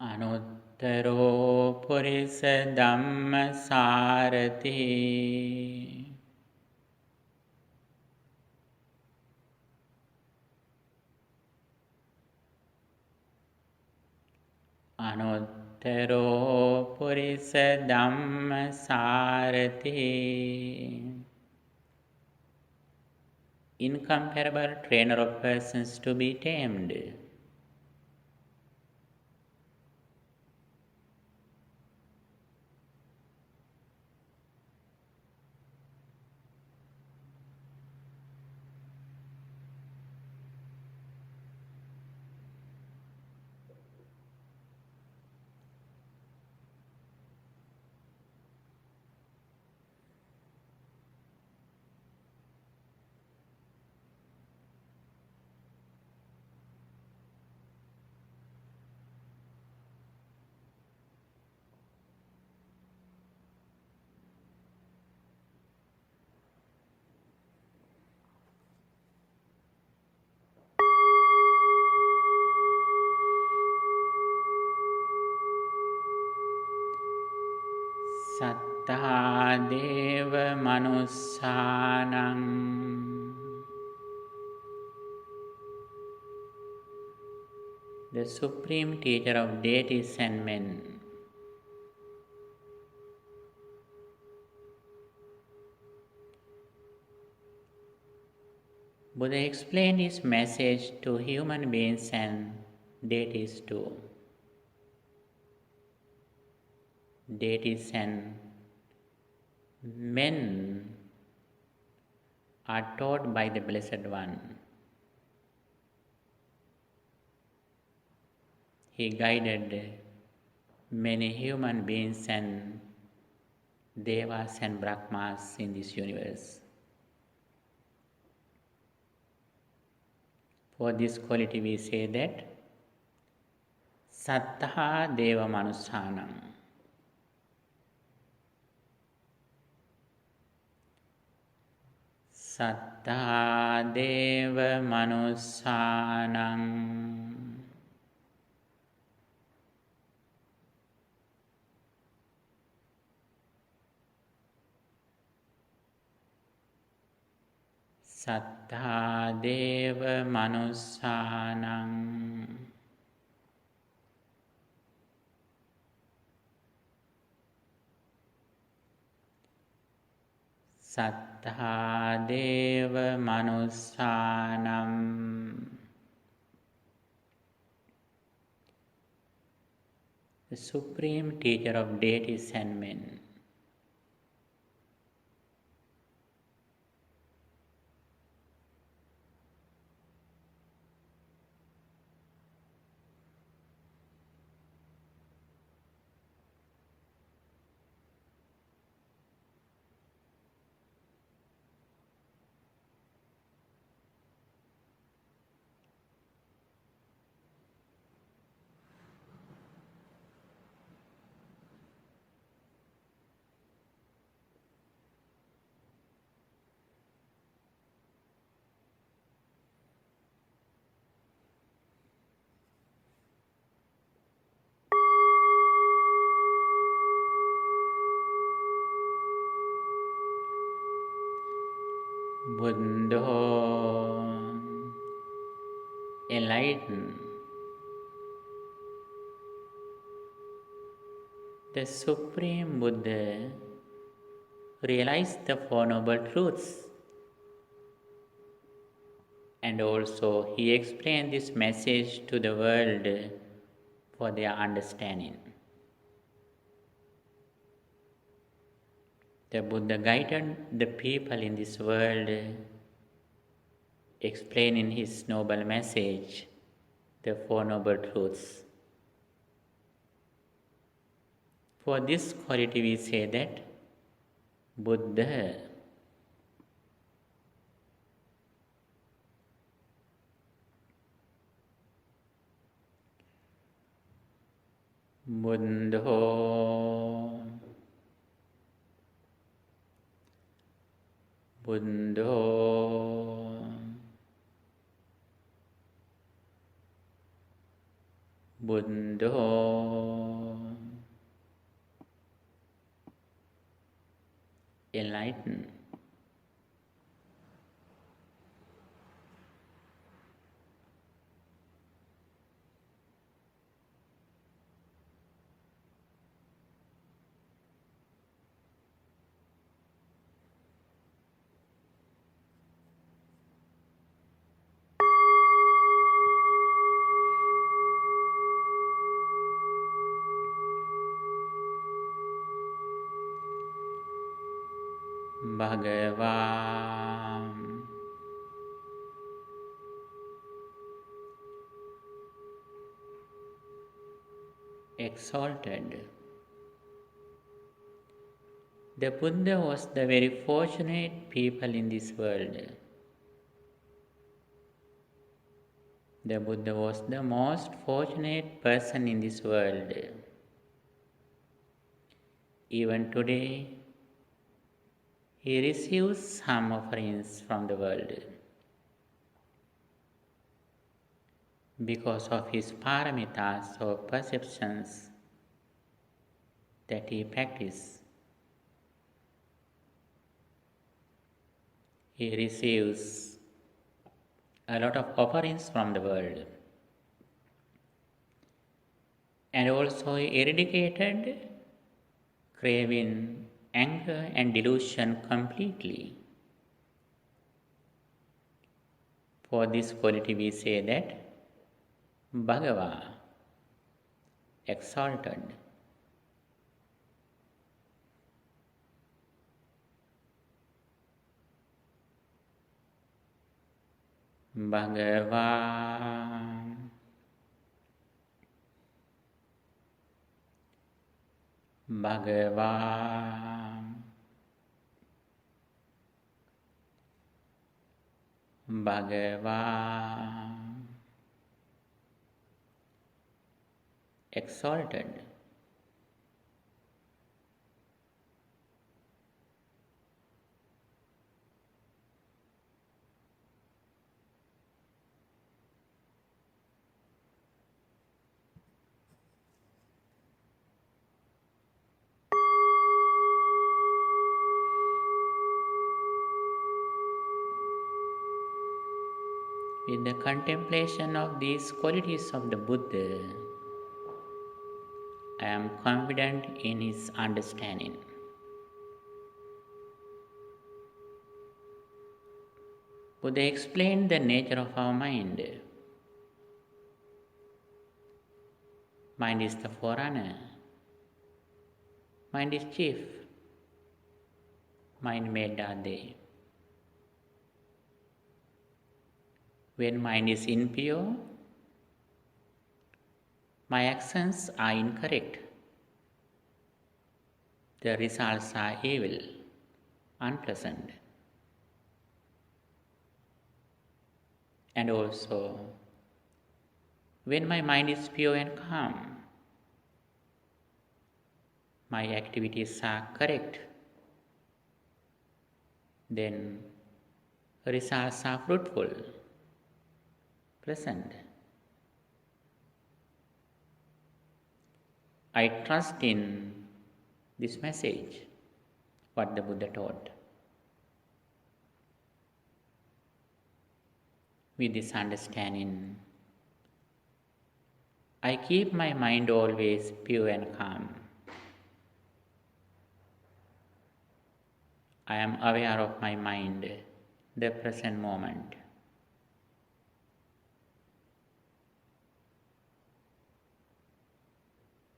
Anuttaro Purisa Dhamma Sarathi. Anuttaro Purisa Dhamma Sarathi. Incomparable trainer of persons to be tamed. Sattha Deva Manussanam. The supreme teacher of deities and men. Buddha explained his message to human beings and deities too. Deities and men are taught by the Blessed One. He guided many human beings and devas and brahmas in this universe. For this quality we say that Sattha Deva Manussanam. Sattha Deva Manussanam. Sattha Deva Manussanam. Sattha Deva Manussanam. The supreme teacher of deities and men. Buddho enlightened. The Supreme Buddha realized the Four Noble Truths, and also he explained this message to the world for their understanding. The Buddha guided the people in this world, explaining his noble message, the Four Noble Truths. For this quality we say that Buddha Buddho Buddho Buddho enlightened. Bhagavan exalted. The Buddha was the very fortunate people in this world. The Buddha was the most fortunate person in this world. Even today, he receives some offerings from the world because of his paramitas or perceptions that he practices. He receives a lot of offerings from the world, and also he eradicated craving, anger and delusion completely. For this quality we say that Bhagava exalted. Bhagavan Bhagavan Bhagavan exalted. With the contemplation of these qualities of the Buddha, I am confident in his understanding. Buddha explained the nature of our mind. Mind is the forerunner. Mind is chief. Mind made Ade. When mind is impure, my actions are incorrect. The results are evil, unpleasant. And also, when my mind is pure and calm, my activities are correct. Then results are fruitful, pleasant. I trust in this message, what the Buddha taught. with this understanding, I keep my mind always pure and calm. I am aware of my mind, the present moment.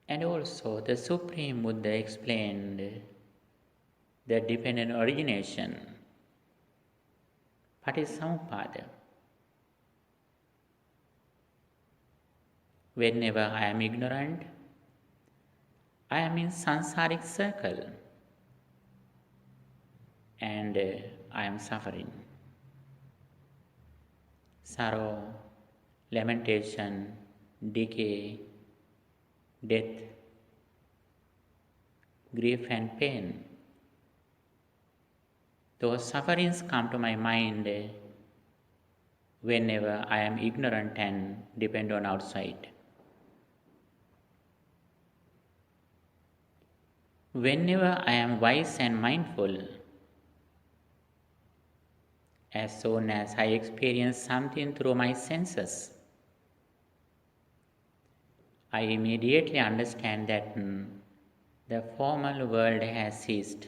And also, the Supreme Buddha explained the dependent origination, Paටිsamuppada. Whenever I am ignorant, I am in samsaric circle and I am suffering. Sorrow, lamentation, decay, death, grief and pain. Those sufferings come to my mind whenever I am ignorant and depend on outside. Whenever I am wise and mindful, as soon as I experience something through my senses, I immediately understand that the formal world has ceased.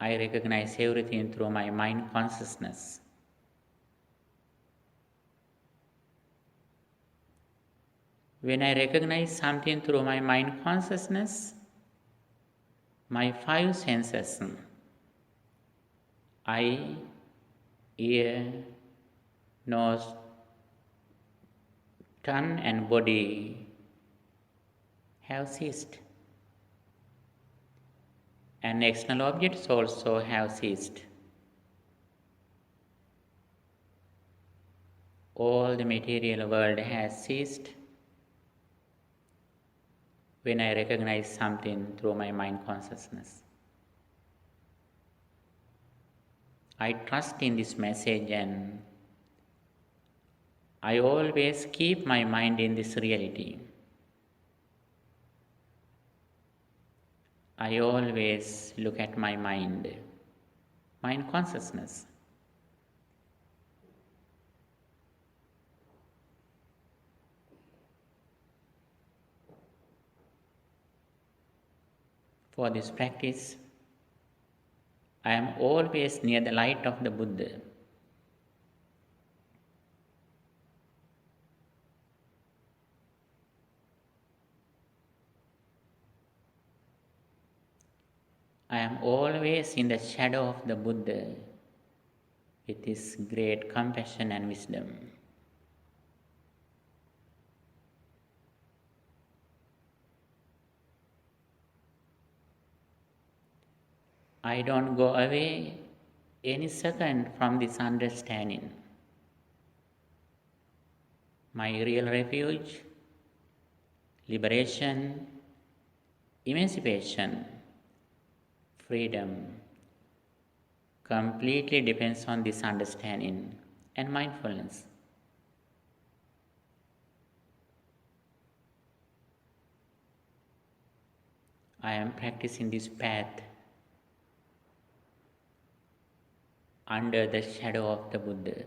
I recognize everything through my mind consciousness. When I recognize something through my mind consciousness, my five senses, eye, ear, nose, tongue and body have ceased. And external objects also have ceased. All the material world has ceased when I recognize something through my mind consciousness. I trust in this message and I always keep my mind in this reality. I always look at my mind consciousness. For this practice, I am always near the light of the Buddha. I am always in the shadow of the Buddha with his great compassion and wisdom. I don't go away any second from this understanding. My real refuge, liberation, emancipation, freedom completely depends on this understanding and mindfulness. I am practicing this path under the shadow of the Buddha.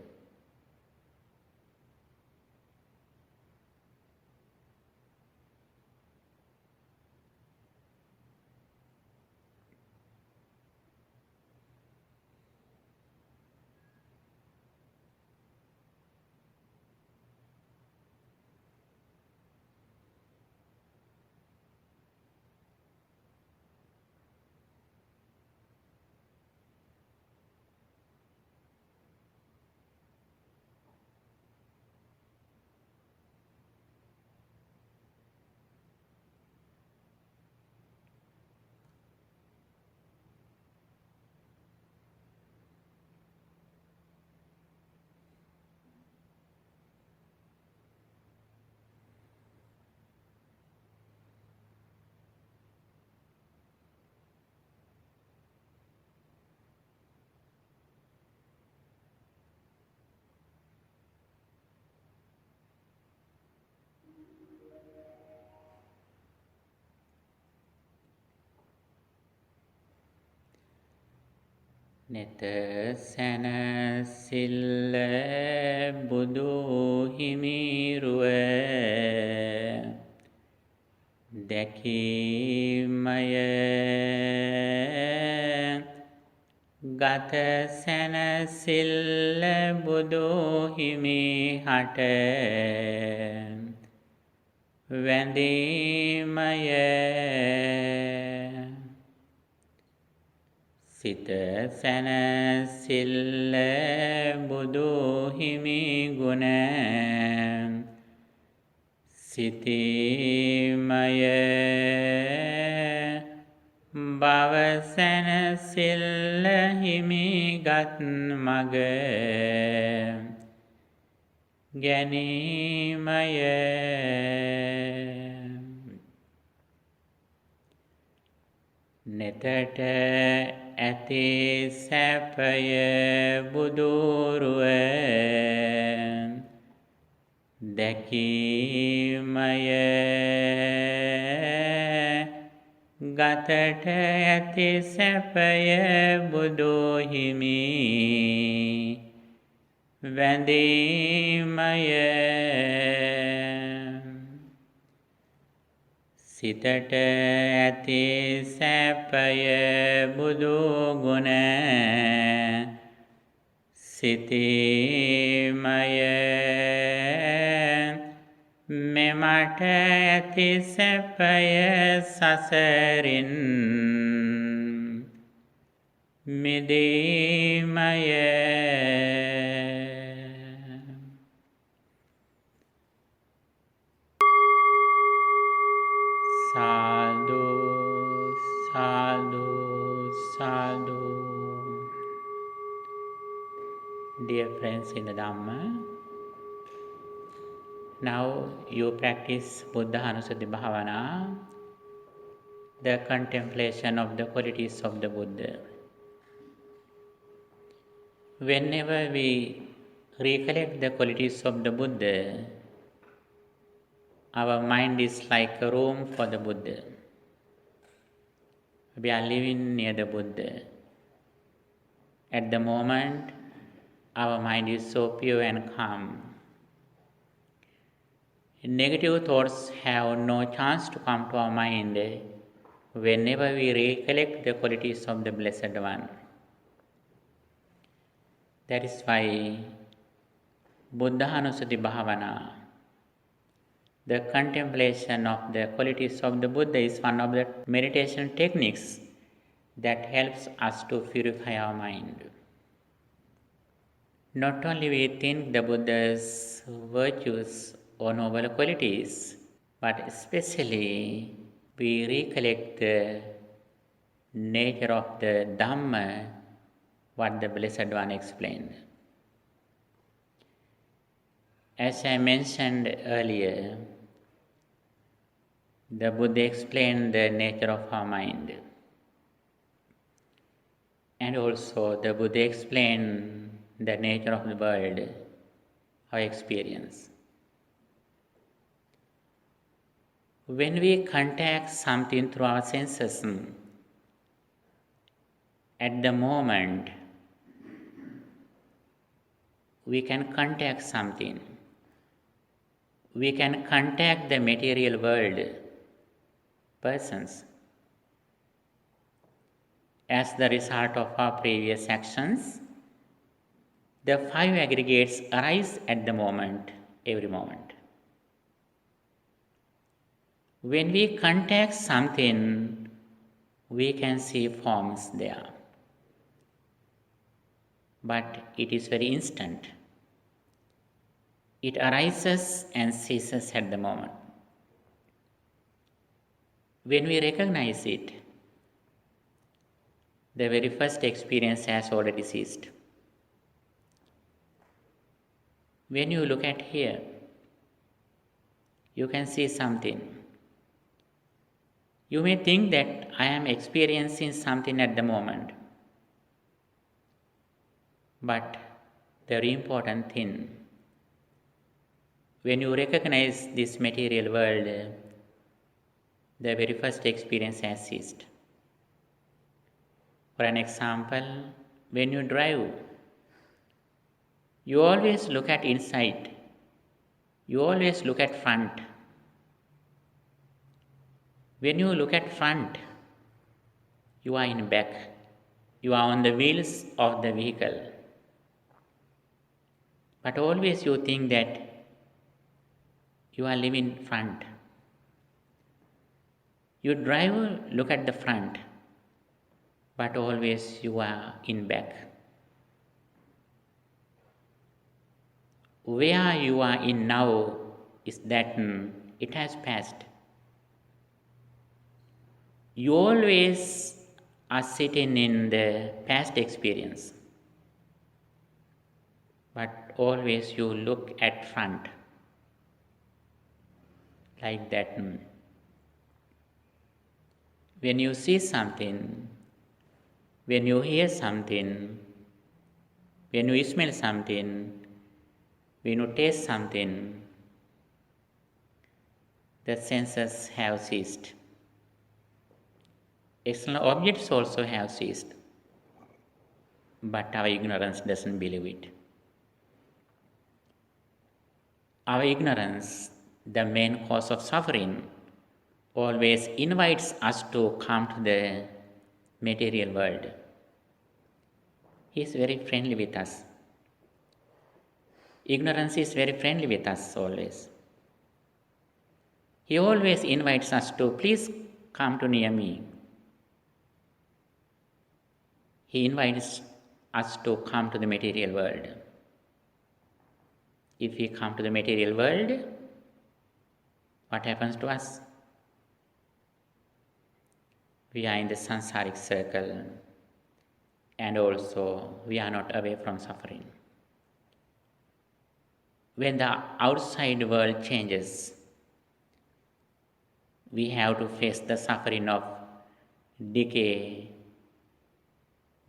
නෙත සැනසිල්ල බුදු හිමිරුව දැකීමය ගත සැනසිල්ල බුදු හිමි හට වැඳීමය සිත සැනසිල්ල බුදු හිමි ගුණ සිතීමය භව සැනසිල්ල හිමිගත් මග ගැනීමය නෙතට ඇති සැපය බුදුරුව දැකීමය ගතට ඇති සැපය බුදු හිමි වැඳීමය සිතට ඇති සැපය බුදු ගුණ සිතීමය මෙමට ඇති සැපය සසරින් මිදීමය සාදු සාදු සාදු. Dear friends in the Dhamma, now you practice Buddha Anusati Bhavana, the contemplation of the qualities of the Buddha. Whenever we recollect the qualities of the Buddha, our mind is like a room for the Buddha. We are living near the Buddha. At the moment, our mind is so pure and calm. Negative thoughts have no chance to come to our mind whenever we recollect the qualities of the Blessed One. That is why Buddha Anusati Bhavana, the contemplation of the qualities of the Buddha, is one of the meditation techniques that helps us to purify our mind. Not only we think the Buddha's virtues or noble qualities, but especially we recollect the nature of the Dhamma, what the Blessed One explained. As I mentioned earlier, the Buddha explained the nature of our mind. And also the Buddha explained the nature of the world, our experience. When we contact something through our senses, at the moment, we can contact something. We can contact the material world, persons. As the result of our previous actions, the 5 aggregates arise at the moment, every moment. When we contact something, we can see forms there. But it is very instant. It arises and ceases at the moment. When we recognize it, the very first experience has already ceased. When you look at here, you can see something. You may think that I am experiencing something at the moment. But the very important thing, when you recognize this material world, the very first experience has ceased. For an example, when you drive, you always look at inside. You always look at front. When you look at front, you are in back. You are on the wheels of the vehicle. But always you think that you are living front. You drive, look at the front, but always you are in back. Where you are in now is that it has passed. You always are sitting in the past experience, but always you look at front like that. When you see something, when you hear something, when you smell something, when you taste something, the senses have ceased. External objects also have ceased, but our ignorance doesn't believe it. Our ignorance, the main cause of suffering, always invites us to come to the material world. He is very friendly with us. Ignorance is very friendly with us always. He always invites us to, please come to near me. He invites us to come to the material world. If we come to the material world, what happens to us? We are in the samsaric circle, and also we are not away from suffering. When the outside world changes, we have to face the suffering of decay,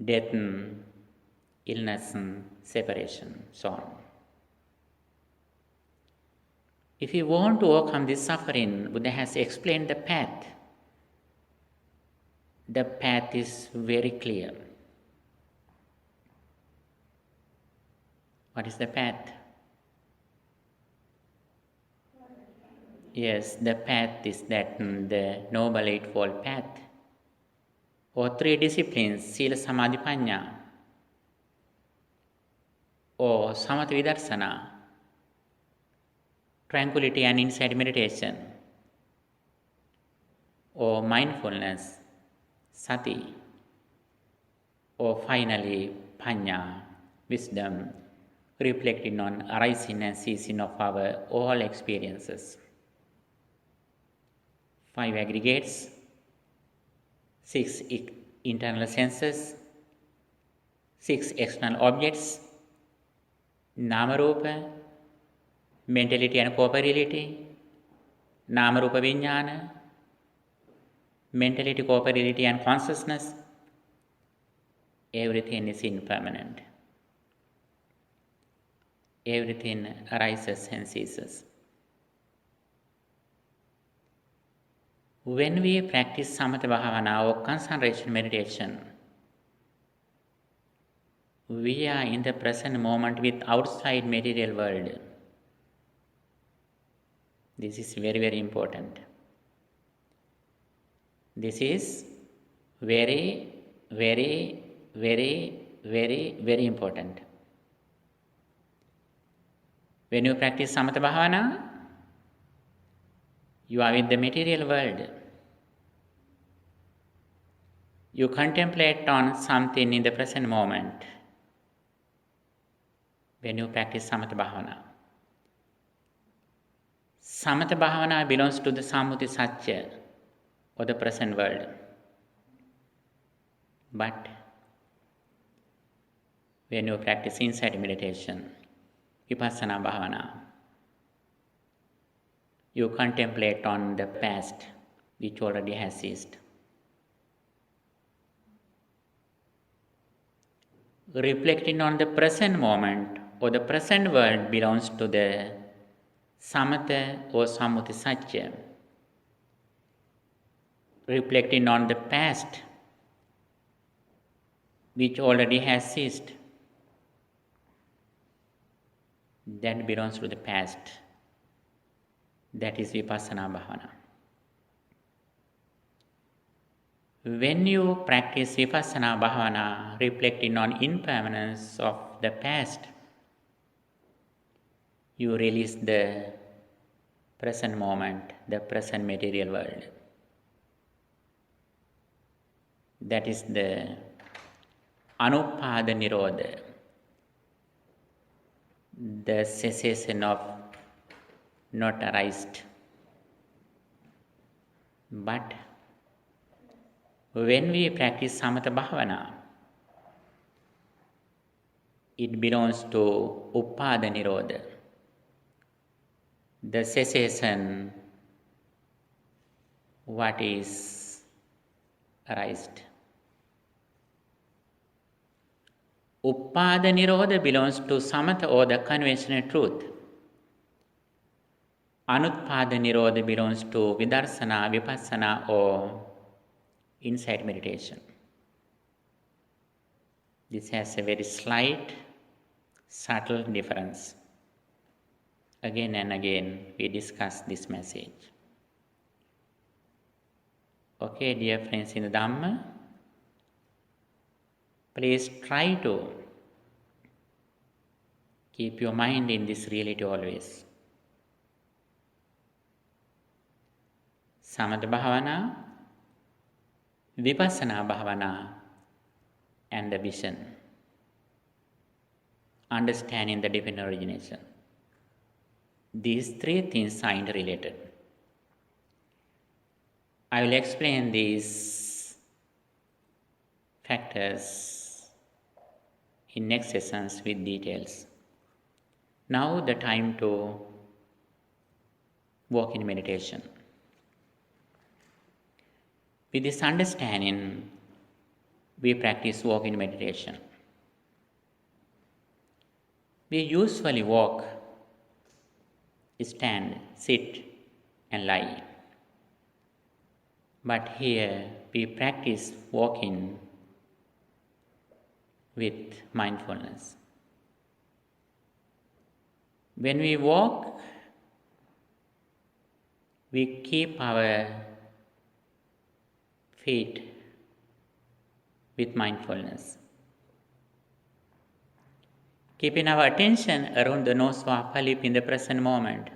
death, illness, separation, so on. If you want to overcome this suffering, Buddha has explained the path. The path is very clear. What is the path? Yes, the path is that the Noble Eightfold Path, or three disciplines, Sila, Samadhi, Panya, or Samatha Vidarsana, tranquility and insight meditation, or mindfulness, Sati, or finally Panya, wisdom, reflecting on arising and ceasing of our all experiences. 5 aggregates, 6 internal senses, 6 external objects, Namarupa, mentality and corporeality, Namarupa Vijnana, mentality, corporeality and consciousness. Everything is impermanent. Everything arises and ceases. When we practice Samatha Bhavana or concentration meditation, we are in the present moment with outside material world. This is very, very important. This is very, very, very, very, very important. When you practice Samatha Bhavana, you are with the material world. You contemplate on something in the present moment when you practice Samatha Bhavana. Samatha Bhavana belongs to the Sammuti Satya, or the present world. But when you practice insight meditation, Vipassana Bhavana, you contemplate on the past which already has ceased. Reflecting on the present moment or the present world belongs to the Samatha or Sammuti Satya. Reflecting on the past which already has ceased. That belongs to the past. That is Vipassana Bhavana. When you practice Vipassana Bhavana, reflecting on impermanence of the past, you release the present moment, the present material world. That is the Anupada Nirodha, the cessation of not arised. But when we practice Samatha Bhavana, it belongs to Upada Nirodha, the cessation what is arised. Upada Nirodha belongs to Samatha or the conventional truth. Anutpada Nirodha belongs to Vidarsana, Vipassana or insight meditation. This has a very slight, subtle difference. Again and again we discuss this message. Okay, dear friends in the Dhamma, please try to keep your mind in this reality always. Samatha Bhavana, Vipassana Bhavana, and the vision. Understanding the divine origination. These three things are interrelated. I will explain these factors in next sessions with details. Now the time to walk in meditation. With this understanding, we practice walk in meditation. We usually walk, stand, sit, and lie. But here we practice walking with mindfulness. When we walk, we keep our feet with mindfulness, keeping our attention around the nose or upper lip in the present moment.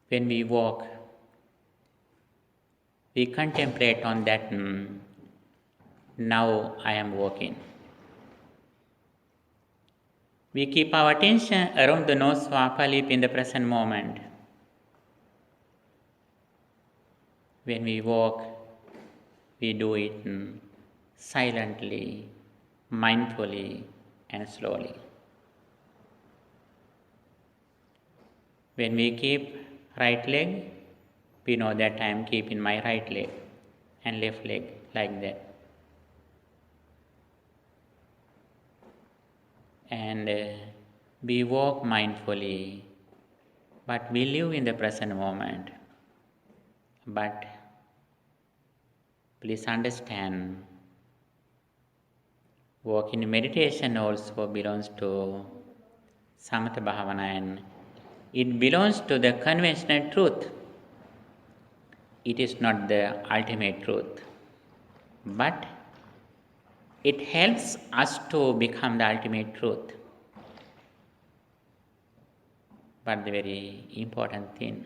When we walk, we contemplate on that, now I am walking. We keep our attention around the nose or upper lip in the present moment. When we walk, we do it silently, mindfully, and slowly. When we keep right leg, we know that I am keeping my right leg and left leg like that. And we walk mindfully, but we live in the present moment. But please understand, walk in meditation also belongs to Samatha Bhavana and it belongs to the conventional truth. It is not the ultimate truth, but it helps us to become the ultimate truth. But the very important thing,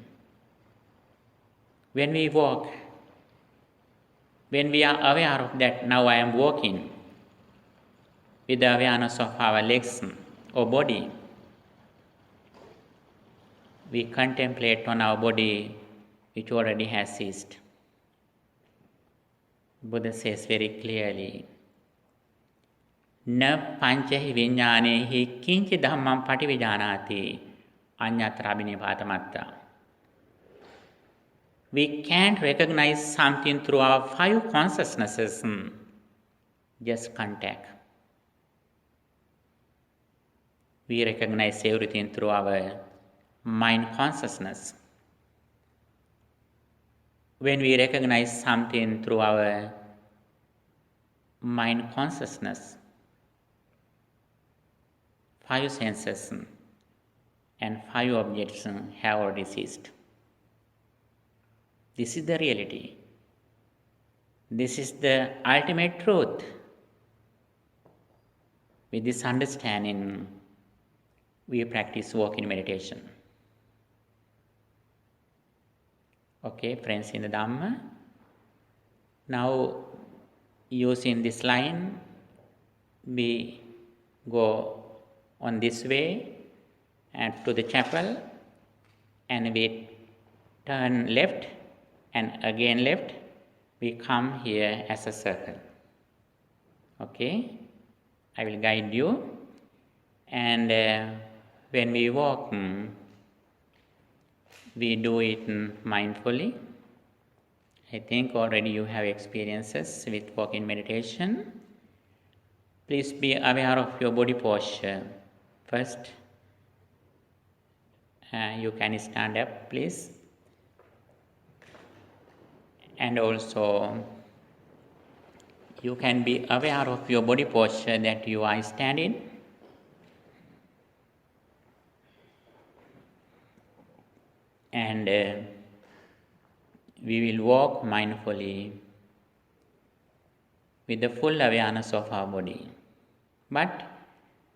when we walk, when we are aware of that, now I am walking, with the awareness of our legs or body, we contemplate on our body which already has ceased. Buddha says very clearly, Na panchahi vinyanehi kinchi dhammam pativijanati anyatra abhinivadamatta. We can't recognize something through our five consciousnesses, just contact. We recognize everything through our mind consciousness. When we recognize something through our mind consciousness, 5 senses and 5 objects have already ceased. This is the reality. This is the ultimate truth. With this understanding, we practice walking meditation. Okay, friends in the Dhamma. Now, using this line, we go on this way and to the chapel, and we turn left and again left. We come here as a circle. Okay, I will guide you. And when we walk, we do it mindfully. I think already you have experiences with walking meditation. Please be aware of your body posture. First, you can stand up, please. And also, you can be aware of your body posture that you are standing. And we will walk mindfully with the full awareness of our body. But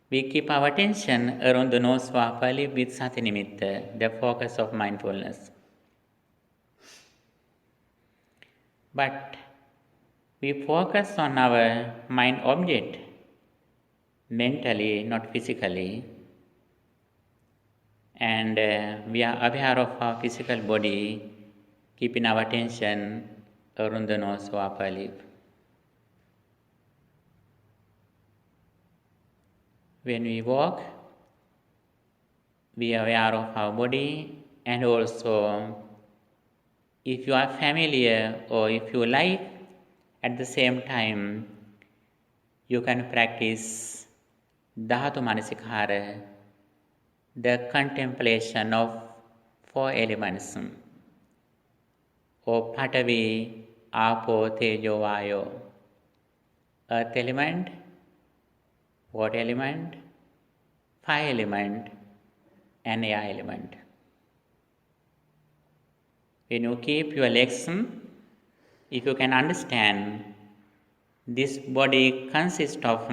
we keep our attention around the nose properly with sati nimitta, the focus of mindfulness. But we focus on our mind object mentally, not physically. And we are aware of our physical body, keeping our attention around the nose or upper lip. When we walk, we are aware of our body, and also if you are familiar or if you like, at the same time, you can practice Dhatu Manasikara, the contemplation of 4 elements, or Patavi, Apo, Tejo, Vayo, earth element, water element, fire element, and air element. When you keep your legs, if you can understand, this body consists of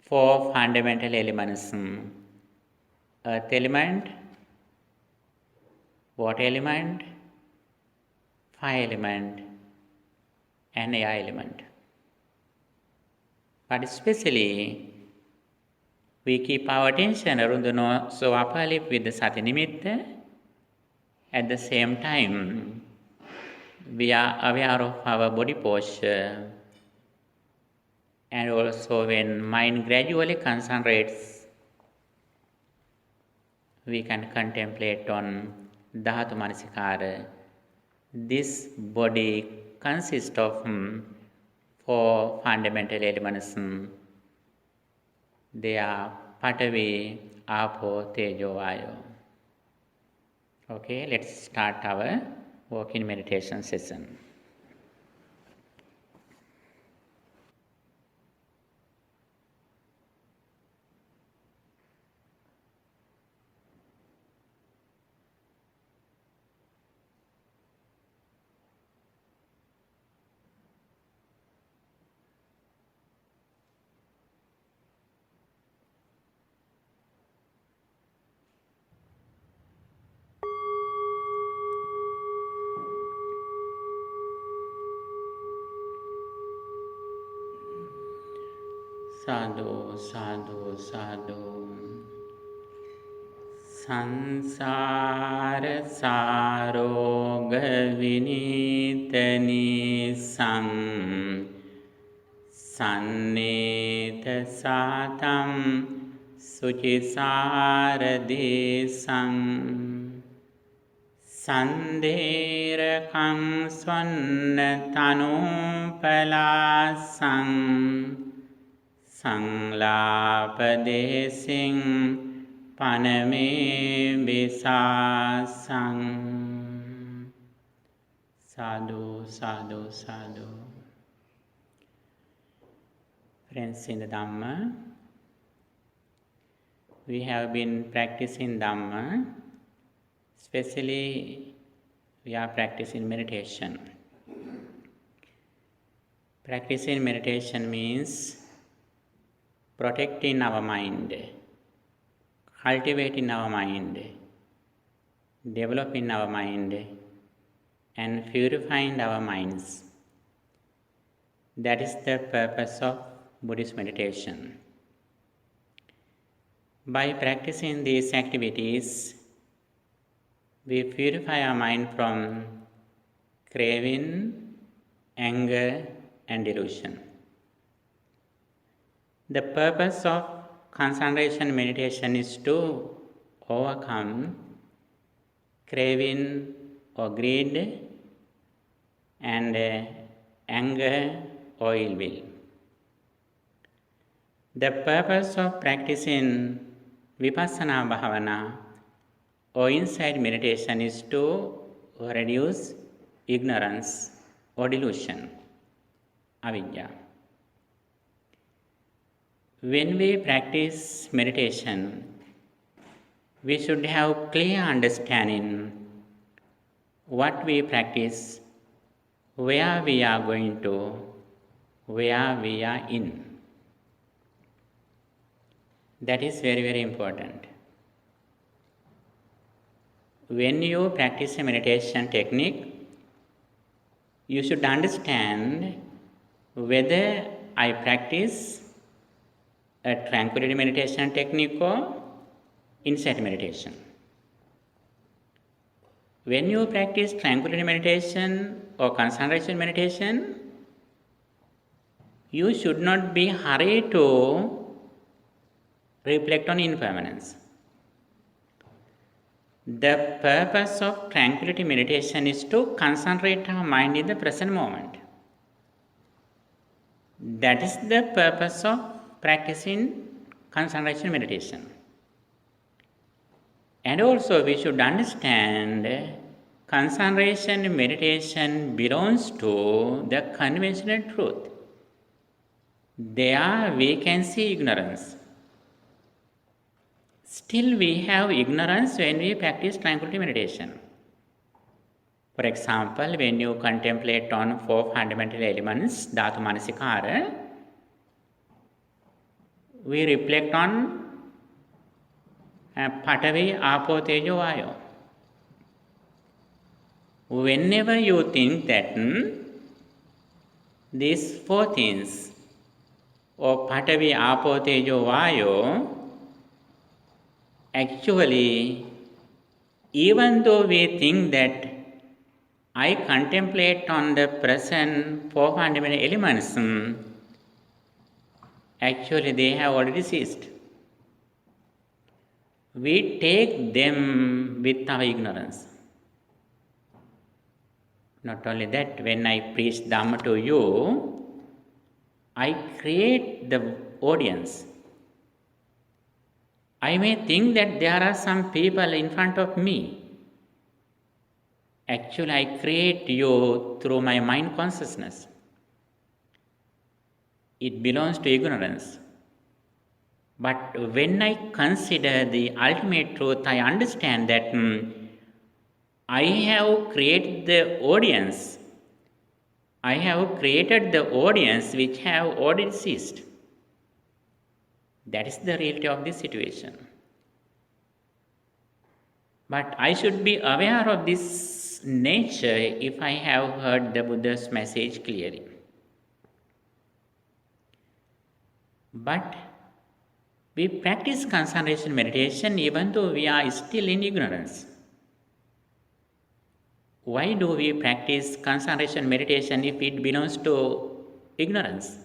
4 fundamental elements: earth element, water element, fire element, and air element. But especially, we keep our attention around the nose or upper lip with the sati nimitta. At the same time, we are aware of our body posture, and also when mind gradually concentrates, we can contemplate on Dhatu Manasikara. This body consists of 4 fundamental elements. They are Patavi, Apo, Tejo, Vayo. Okay, let's start our walking meditation session. Sadhu, sadhu, sadhu. Sansara saroga vinitani sang sanneta satam sucisara sang sandherakam swanna tanupalasang Sanglapadesing paname bisasang. Sadhu, sadhu, sadhu. Friends in the Dhamma, we have been practicing Dhamma, especially we are practicing meditation. Practicing meditation means protecting our mind, cultivating our mind, developing our mind, and purifying our minds. That is the purpose of Buddhist meditation. By practicing these activities, we purify our mind from craving, anger, and delusion. The purpose of concentration meditation is to overcome craving or greed and anger or ill will. The purpose of practicing Vipassana Bhavana or insight meditation is to reduce ignorance or delusion, avidya. When we practice meditation, we should have clear understanding what we practice, where we are going to, where we are in. That is very, very important. When you practice a meditation technique, you should understand whether I practice a tranquility meditation technique or insight meditation. When you practice tranquility meditation or concentration meditation, you should not be hurried to reflect on impermanence. The purpose of tranquility meditation is to concentrate our mind in the present moment. That is the purpose of practicing concentration meditation. And also we should understand concentration meditation belongs to the conventional truth. There we can see ignorance. Still we have ignorance when we practice tranquility meditation. For example, when you contemplate on 4 fundamental elements, Dhatu Manasikara, we reflect on Patavi, Apo, Tejo, Vayo. Whenever you think that these 4 things, or Patavi, Apo, Tejo, Vayo, actually, even though we think that I contemplate on the present 4 fundamental elements, actually they have already ceased. We take them with our ignorance. Not only that, when I preach Dhamma to you, I create the audience. I may think that there are some people in front of me. Actually, I create you through my mind consciousness. It belongs to ignorance. But when I consider the ultimate truth, I understand that I have created the audience. I have created the audience which have already ceased. That is the reality of this situation. But I should be aware of this nature if I have heard the Buddha's message clearly. But we practice concentration meditation even though we are still in ignorance. Why do we practice concentration meditation if it belongs to ignorance?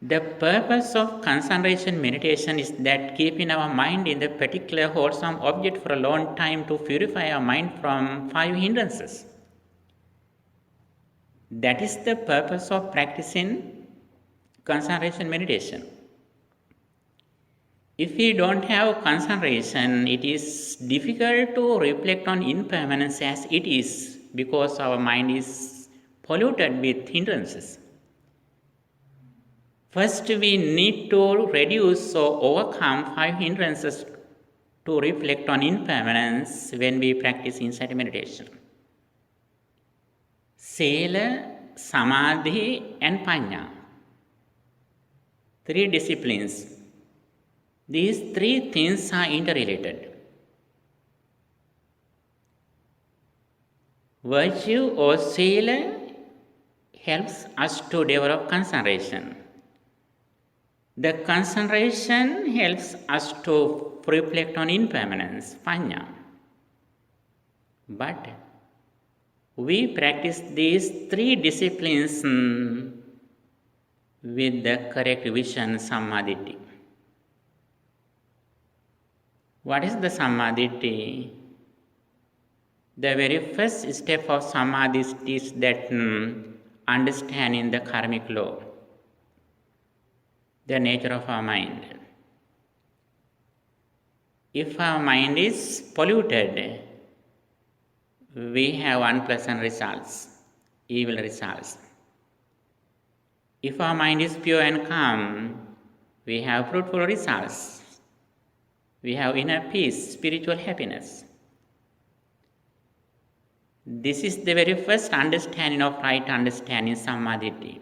The purpose of concentration meditation is that keeping our mind in the particular wholesome object for a long time to purify our mind from 5 hindrances. That is the purpose of practicing concentration meditation. If we don't have concentration, it is difficult to reflect on impermanence as it is because our mind is polluted with hindrances. First, we need to reduce or overcome 5 hindrances to reflect on impermanence when we practice insight meditation. Sila, Samadhi and Panya. 3 disciplines. These 3 things are interrelated. Virtue or Sila helps us to develop concentration. The concentration helps us to reflect on impermanence, Panya. But we practice these 3 disciplines with the correct vision, Samadhi. What is the Samadhi? The very first step of Samadhi is that understanding the karmic law, the nature of our mind. If our mind is polluted, we have unpleasant results, evil results. If our mind is pure and calm, we have fruitful results. We have inner peace, spiritual happiness. This is the very first understanding of right understanding, Samadhi.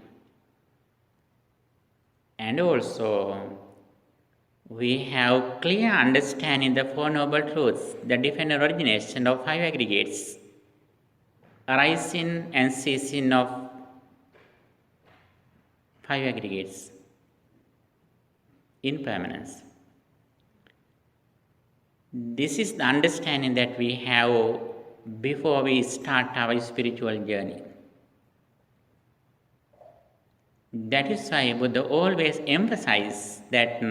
And also, we have clear understanding the 4 noble truths, the different origination of 5 aggregates, arising and ceasing of 5 aggregates, impermanence. This is the understanding that we have before we start our spiritual journey. That is why Buddha always emphasizes that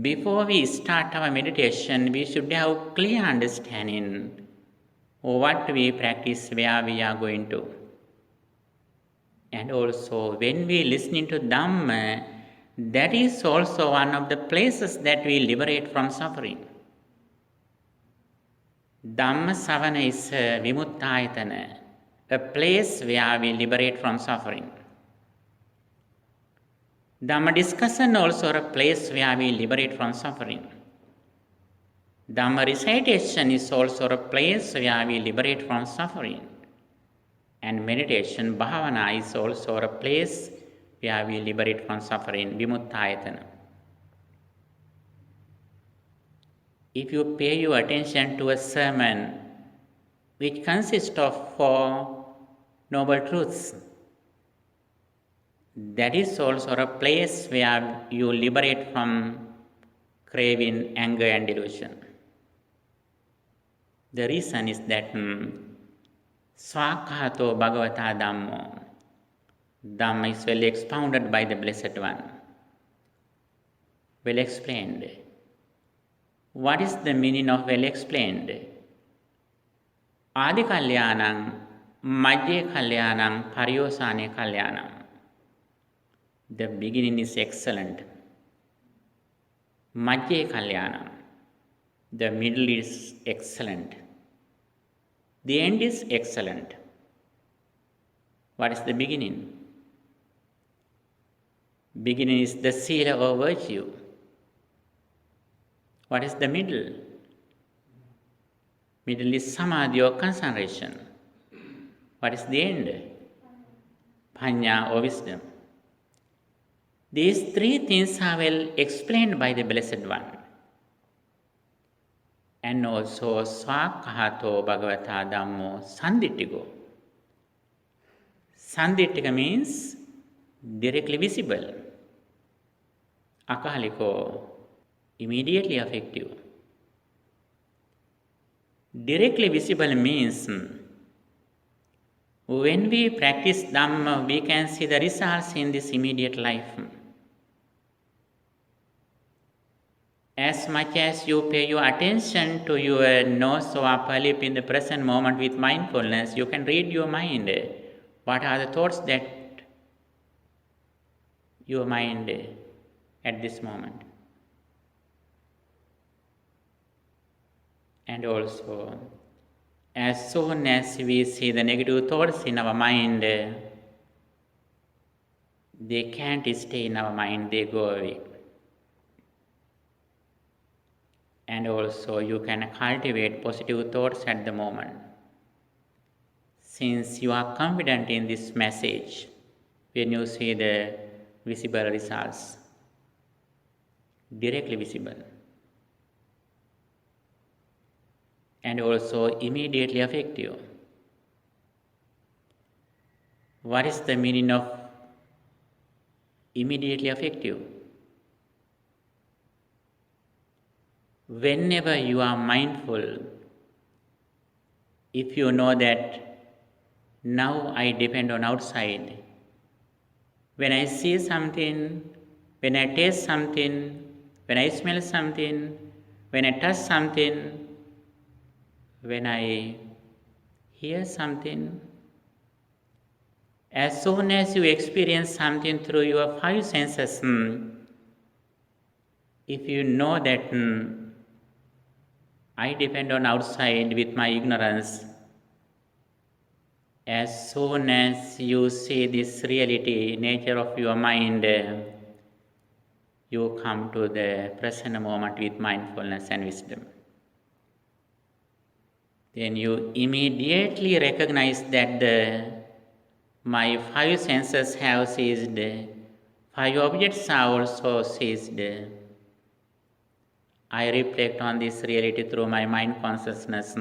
before we start our meditation, we should have clear understanding of what we practice, where we are going to. And also, when we listening to Dhamma, that is also one of the places that we liberate from suffering. Dhamma savana is a vimuttayatana, a place where we liberate from suffering. Dhamma discussion also a place where we liberate from suffering. Dhamma recitation is also a place where we liberate from suffering. And meditation, bhavana, is also a place where we liberate from suffering, vimuttayatana. If you pay your attention to a sermon which consists of 4 noble truths, that is also a place where you liberate from craving, anger and delusion. The reason is that Swakato Bhagavata Dhammo. Dhamma is well expounded by the Blessed One. Well explained. What is the meaning of well explained? Adi Kalyanam, Madhye Kalyanam, Pariyosane Kalyanam. The beginning is excellent. Madhye Kalyanam. The middle is excellent. The end is excellent. What is the beginning? Beginning is the sila or virtue. What is the middle? Middle is samadhi or concentration. What is the end? Panya or wisdom. These 3 things are well explained by the Blessed One. And also Swakahato Bhagavata Dhammo Sandittigo. Sandittika means directly visible. Akaliko, immediately effective. Directly visible means when we practice Dhamma, we can see the results in this immediate life. As much as you pay your attention to your nose or upper lip in the present moment with mindfulness, you can read your mind. What are the thoughts that your mind at this moment? And also, as soon as we see the negative thoughts in our mind, They can't stay in our mind, they go away. And also you can cultivate positive thoughts at the moment. Since you are confident in this message, when you see the visible results, directly visible, and also immediately effective. What is the meaning of immediately effective? Whenever you are mindful, if you know that now I depend on outside, when I see something, when I taste something, when I smell something, when I touch something, when I hear something, as soon as you experience something through your five senses, if you know that I depend on outside with my ignorance, as soon as you see this reality, nature of your mind, you come to the present moment with mindfulness and wisdom. Then you immediately recognize that my five senses have ceased, five objects are also ceased. I reflect on this reality through my mind consciousness.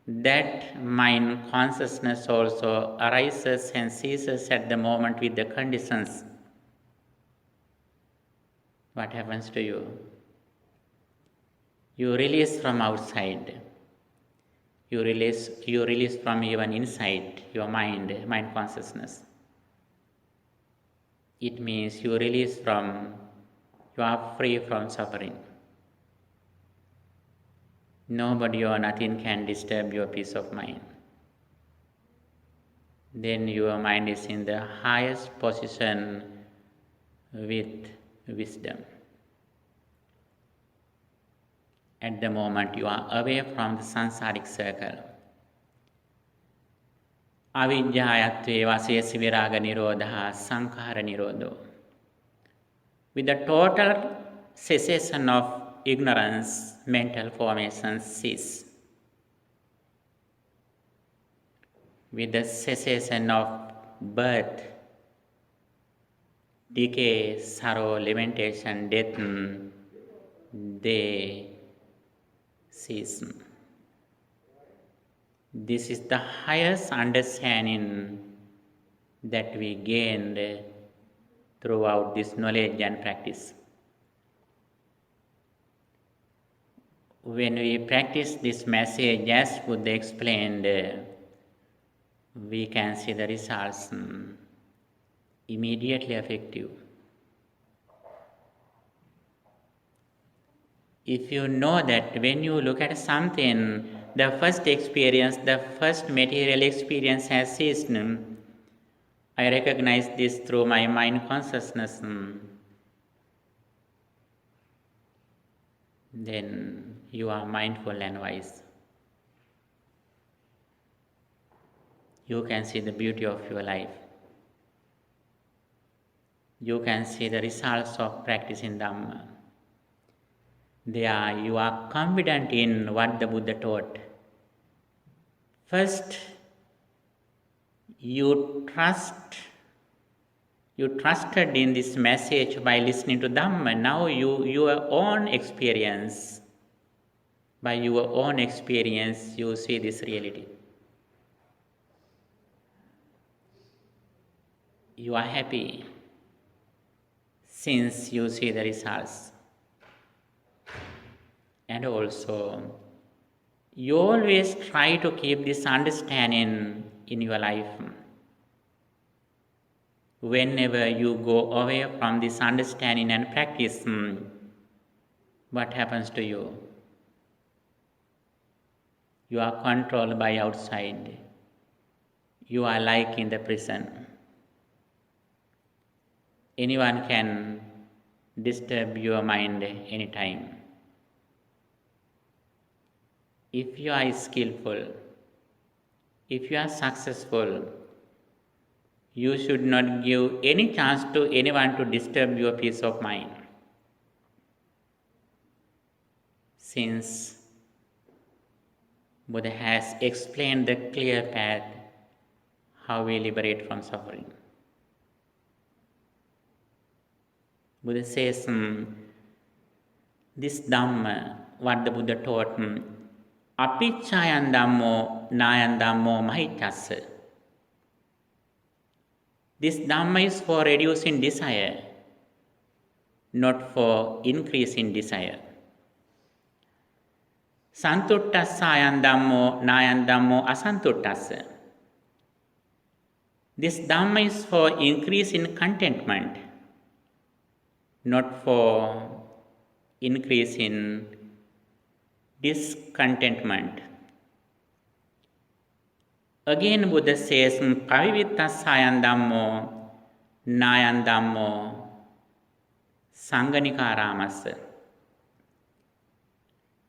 That mind consciousness also arises and ceases at the moment with the conditions. What happens to you? You release from outside. You release from even inside your mind consciousness. It means you are free from suffering. Nobody or nothing can disturb your peace of mind. Then your mind is in the highest position with wisdom. At the moment you are away from the samsaric circle. Avidyayatve vasesi viraga nirodha sankhara nirodho. With the total cessation of ignorance, mental formations cease. With the cessation of birth, decay, sorrow, lamentation, death, they cease. This is the highest understanding that we gained throughout this knowledge and practice. When we practice this message as Buddha explained, we can see the results immediately effective. If you know that when you look at something, the first experience, the first material experience has ceased, I recognize this through my mind consciousness, then you are mindful and wise. You can see the beauty of your life. You can see the results of practicing Dhamma. There you are confident in what the Buddha taught. First, you trusted in this message by listening to Dhamma. Now your own experience, by your own experience, you see this reality. You are happy since you see the results. And also, you always try to keep this understanding in your life. Whenever you go away from this understanding and practice, what happens to you? You are controlled by outside. You are like in the prison. Anyone can disturb your mind anytime. If you are skillful, if you are successful, You should not give any chance to anyone to disturb your peace of mind. Since Buddha has explained the clear path how we liberate from suffering. Buddha says, this Dhamma, what the Buddha taught, apiccayan Dhammo, nayan Dhammo mahicchassa. This Dhamma is for reducing desire, not for increasing desire. Santuttassayan Dhammo, nayan Dhammo asantutassa. This Dhamma is for increase in contentment, not for increase in discontentment. Again, Buddha says, Pavivittassayan Dhammo, nayan Dhammo sanganikāramassa.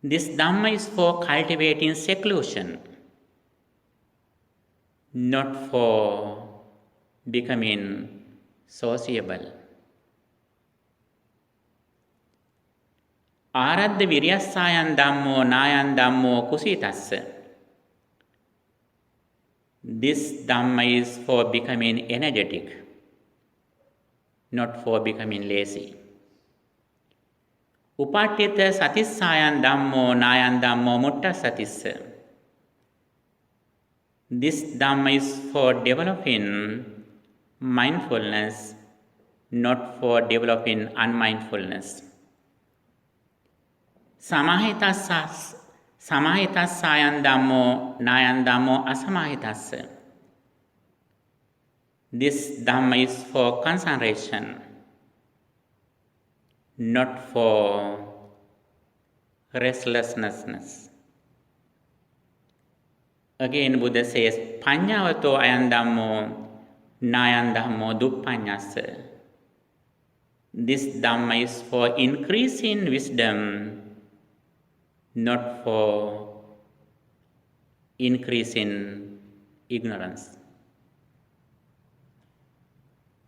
This Dhamma is for cultivating seclusion, not for becoming sociable. Āradda viryassāyan Dhammo, nayan Dhammo kusitassa. This Dhamma is for becoming energetic, not for becoming lazy. Upattita satissayan Dhammo, nayan Dhammo muttasatissa. This Dhamma is for developing mindfulness, not for developing unmindfulness. Samahitassayan Dhammo, nayan Dhammo asamahitassa. This Dhamma is for concentration, not for restlessness. Again, Buddha says, Paññavato ayan Dhammo, nayan Dhammo duppanyassa. This Dhamma is for increasing wisdom, not for increasing ignorance.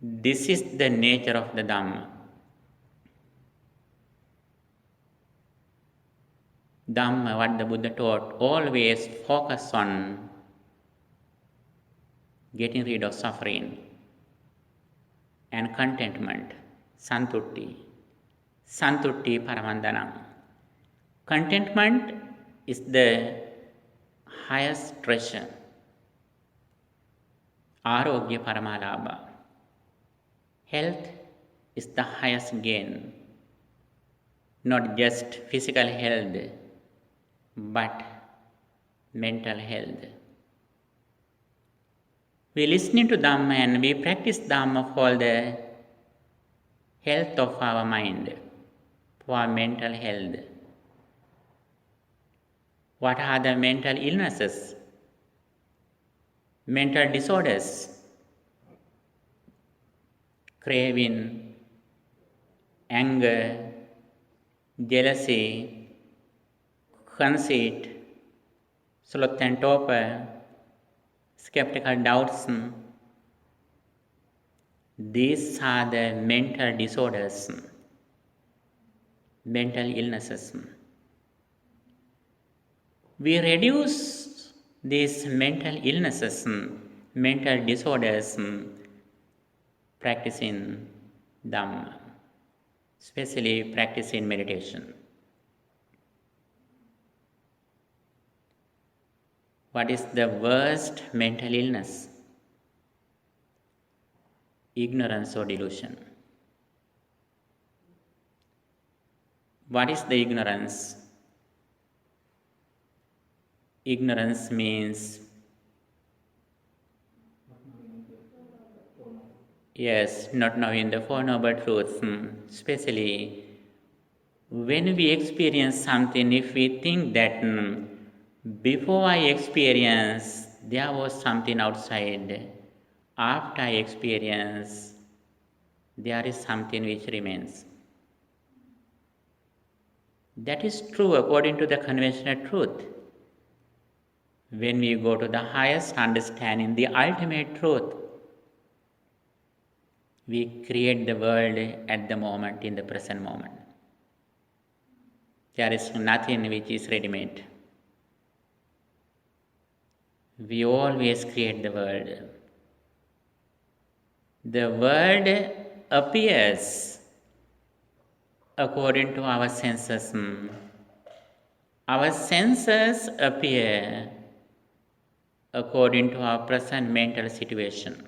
This is the nature of the Dhamma. Dhamma, what the Buddha taught, always focus on getting rid of suffering and contentment, santutti paramandanam. Contentment is the highest treasure. Arogya paramalabha. Health is the highest gain. Not just physical health, but mental health. We listen to Dhamma and we practice Dhamma for the health of our mind, for mental health. What are the mental illnesses? Mental disorders, craving, anger, jealousy, conceit, sloth and torpor, skeptical doubts. These are the mental disorders, mental illnesses. We reduce these mental illnesses, mental disorders, practicing Dhamma, especially practicing meditation. What is the worst mental illness? Ignorance or delusion. What is the ignorance? Ignorance means, yes, not knowing the Four Noble Truths. Especially when we experience something, if we think that before I experience, there was something outside. After I experience, there is something which remains. That is true according to the conventional truth. When we go to the highest understanding, the ultimate truth, We create the world at the moment, in the present moment. There is nothing which is ready-made. We always create the world. The world appears according to our senses. Our senses appear according to our present mental situation.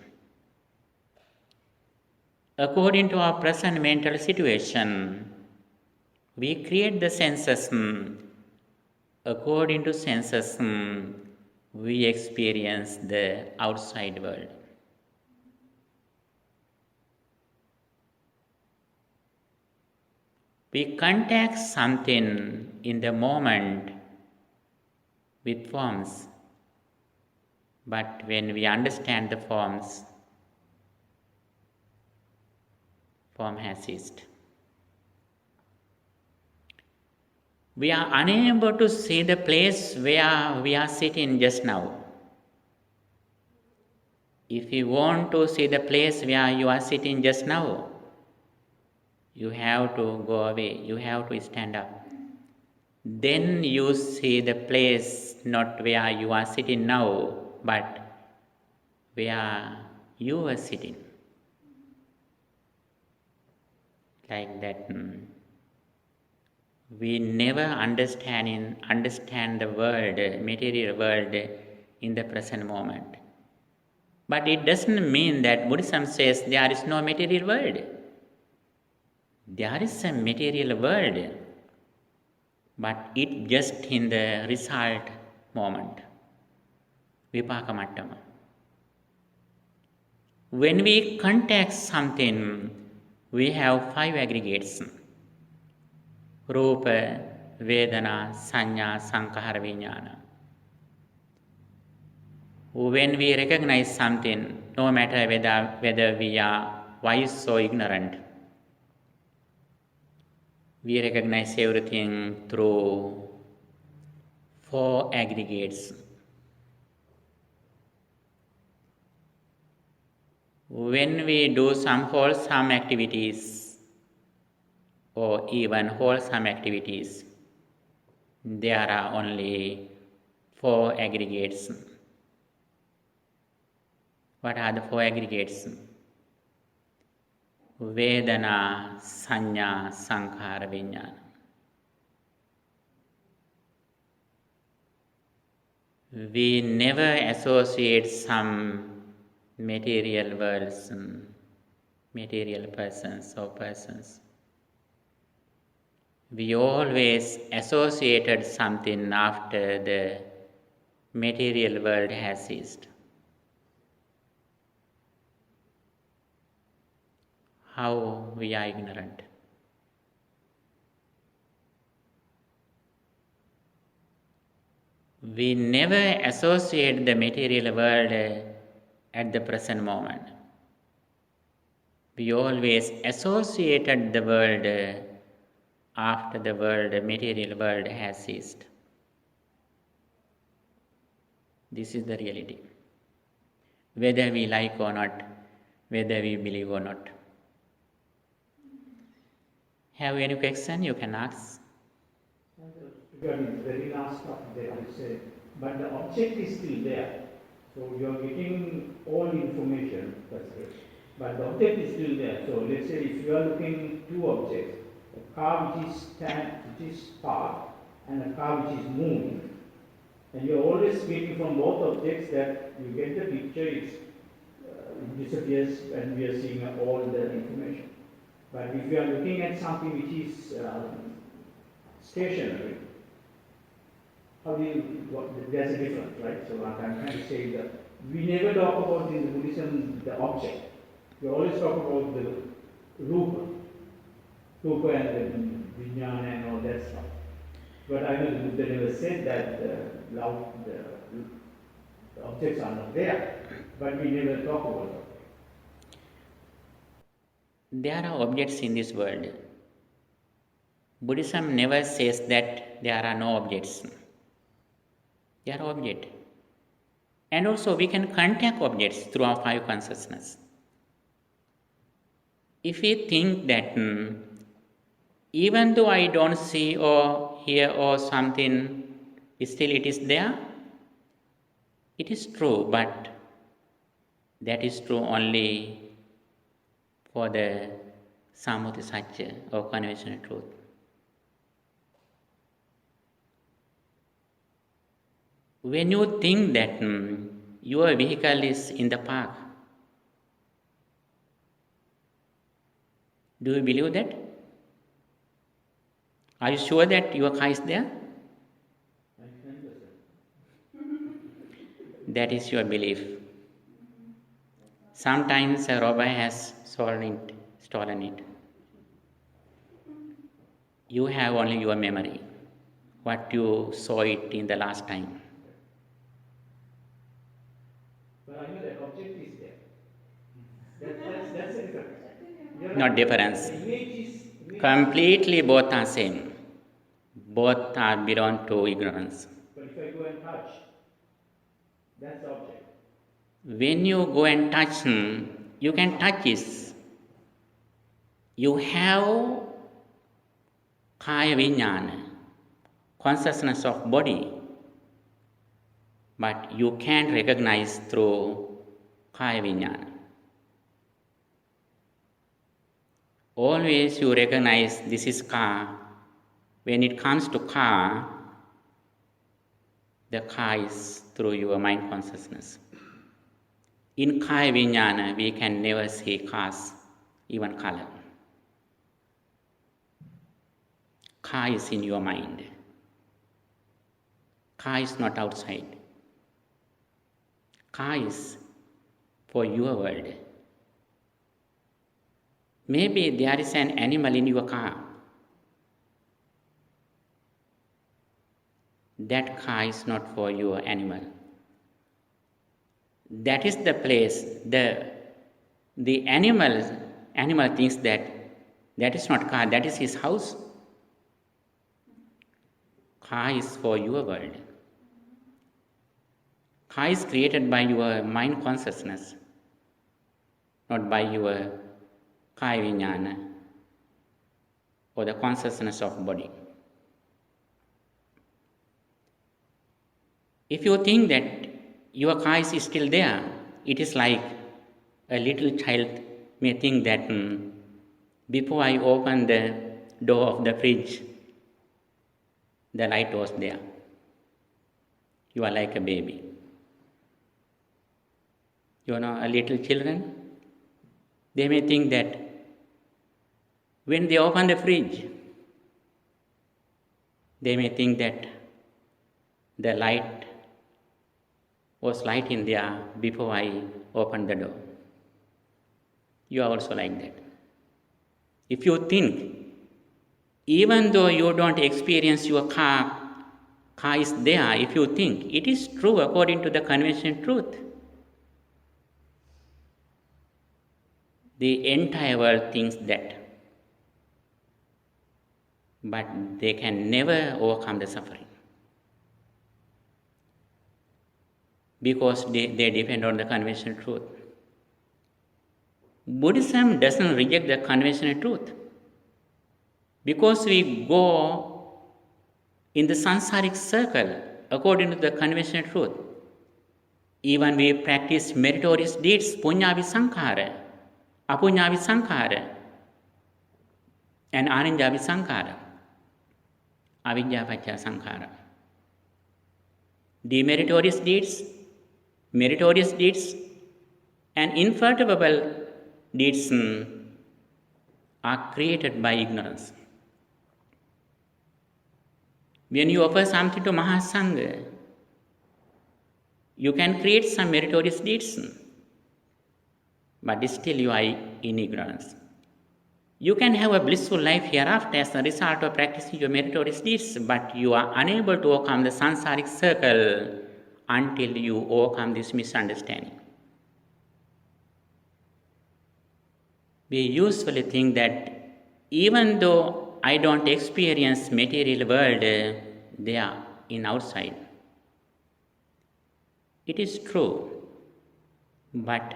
According to our present mental situation, we create the senses. According to senses, we experience the outside world. We contact something in the moment with forms, but when we understand the forms, form has ceased. We are unable to see the place where we are sitting just now. If you want to see the place where you are sitting just now, you have to go away, you have to stand up. Then you see the place not where you are sitting now, but where you are sitting. Like that. We never understand the world, material world, in the present moment. But it doesn't mean that Buddhism says there is no material world. There is a material world, but it just in the result moment, vipaka mattama. When we contact something, we have 5 aggregates: Rupa, Vedana, Sanya, Sankhara, Vijnana. When we recognize something, no matter whether we are wise or ignorant, we recognize everything through 4 aggregates. When we do some wholesome activities or even wholesome activities, there are only 4 aggregates. What are the 4 aggregates? Vedana, Sanya, Sankhara, Vijnana. We never associate some material worlds, material persons or persons. We always associated something after the material world has ceased. How we are ignorant. We never associate the material world at the present moment. We always associated the world after the material world has ceased. This is the reality. Whether we like or not, whether we believe or not. Have any question you can ask?
Regarding the very last topic that you said, but the object is still there. So you are getting all information, that's it. But the object is still there. So let's say if you are looking 2 objects, a car which is parked and a car which is moving, and you are always getting from both objects that you get the picture, it disappears and we are seeing all the information. But if you are looking at something which is stationary, how do you, there's a difference, right? So what I'm trying to say that we never talk about in the Buddhism the object. We always talk about the rupa and the vijnana and all that stuff. But I know the Buddha never said that the objects are not there, but we never talk about them.
There are objects in this world. Buddhism never says that there are no objects. They are objects. And also we can contact objects through our 5 consciousness. If we think that even though I don't see or hear or something, still it is there, it is true, but that is true only for the Sammuti Satya or conventional truth. When you think that your vehicle is in the park, do you believe that? Are you sure that your car is there? That is your belief. Sometimes a robber has stolen it. You have only your memory, what you saw it in the last time.
But I know that object is there. That's the difference.
Not difference.
The image
Completely both are same. Both are belong to ignorance.
But if I go and touch, that's the object.
When you go and touch, you can touch it. You have kaya vinyana, consciousness of body, but you can't recognize through kaya vinyana. Always you recognize this is car. When it comes to car, the car is through your mind consciousness. In kaya vinyana, we can never see cars, even color. Car is in your mind. Car is not outside. Car is for your world. Maybe there is an animal in your car. That car is not for your animal. That is the place. The animal thinks that is not car, that is his house. Car is for your world. Car is created by your mind consciousness, not by your kaya vinyana or the consciousness of body. If you think that your car is still there, it is like a little child may think that before I open the door of the fridge, the light was there. You are like a baby. You know, a little children, they may think that when they open the fridge, they may think that the light was light in there before I opened the door. You are also like that. If you think, even though you don't experience your car is there, if you think, it is true according to the conventional truth. The entire world thinks that. But they can never overcome the suffering. Because they depend on the conventional truth. Buddhism doesn't reject the conventional truth. Because we go in the sansaric circle according to the conventional truth. Even we practice meritorious deeds, punya visankhara, apunya visankhara, and anindya visankhara, avidya pacha sankhara. The meritorious deeds, and invertible deeds are created by ignorance. When you offer something to Mahasangha, you can create some meritorious deeds, but still you are in ignorance. You can have a blissful life hereafter as a result of practicing your meritorious deeds, but you are unable to overcome the sansaric circle until you overcome this misunderstanding. We usually think that even though I don't experience material world, they are in outside. It is true, but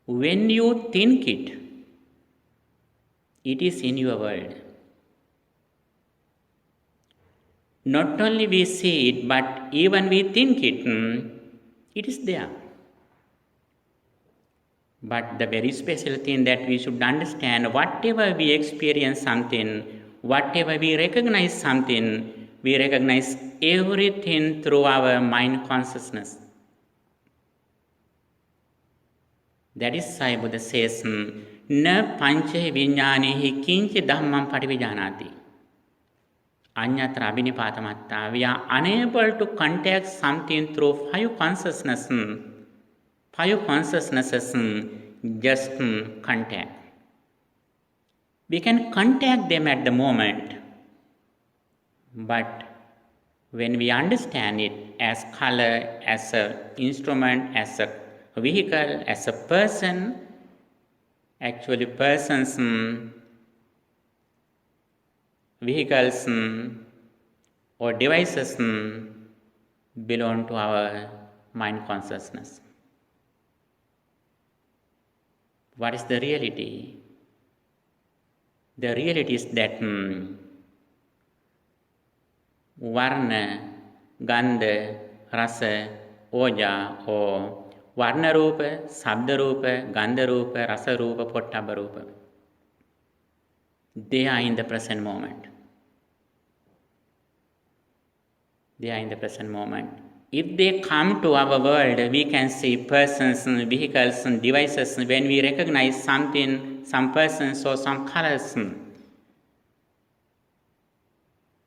When you think it, it is in your world. Not only we see it, but even we think it, it is there. But the very special thing that we should understand, whatever we experience something, whatever we recognize something, we recognize everything through our mind consciousness. That is why Buddha says, Na panche vinyanehi kinche dhammam pativijanati. Anyatra abhinipatamatta. We are unable to contact something through five consciousnesses. Five consciousnesses just contact. We can contact them at the moment, but when we understand it as color, as an instrument, as a vehicle, as a person, actually persons, vehicles or devices belong to our mind consciousness. What is the reality? The reality is that varna, gandha, rasa, oja, or varna rupa, sabda rupa, gandha rupa, rasa rupa, pottabha rupa. They are in the present moment. They are in the present moment. If they come to our world, we can see persons, vehicles, devices. When we recognize something, some persons or some colors,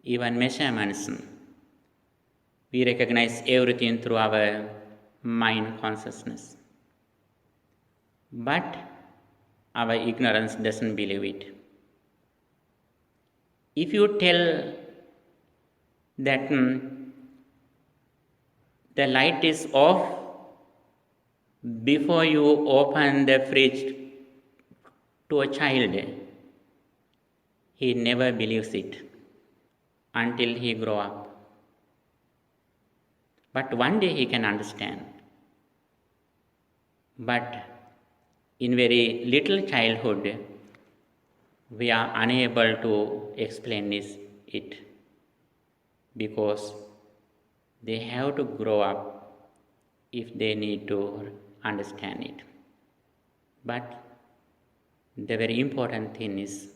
even measurements, we recognize everything through our mind consciousness. But our ignorance doesn't believe it. If you tell that the light is off before you open the fridge to a child, he never believes it until he grows up. But one day he can understand. But in very little childhood, we are unable to explain it because they have to grow up if they need to understand it. But the very important thing is,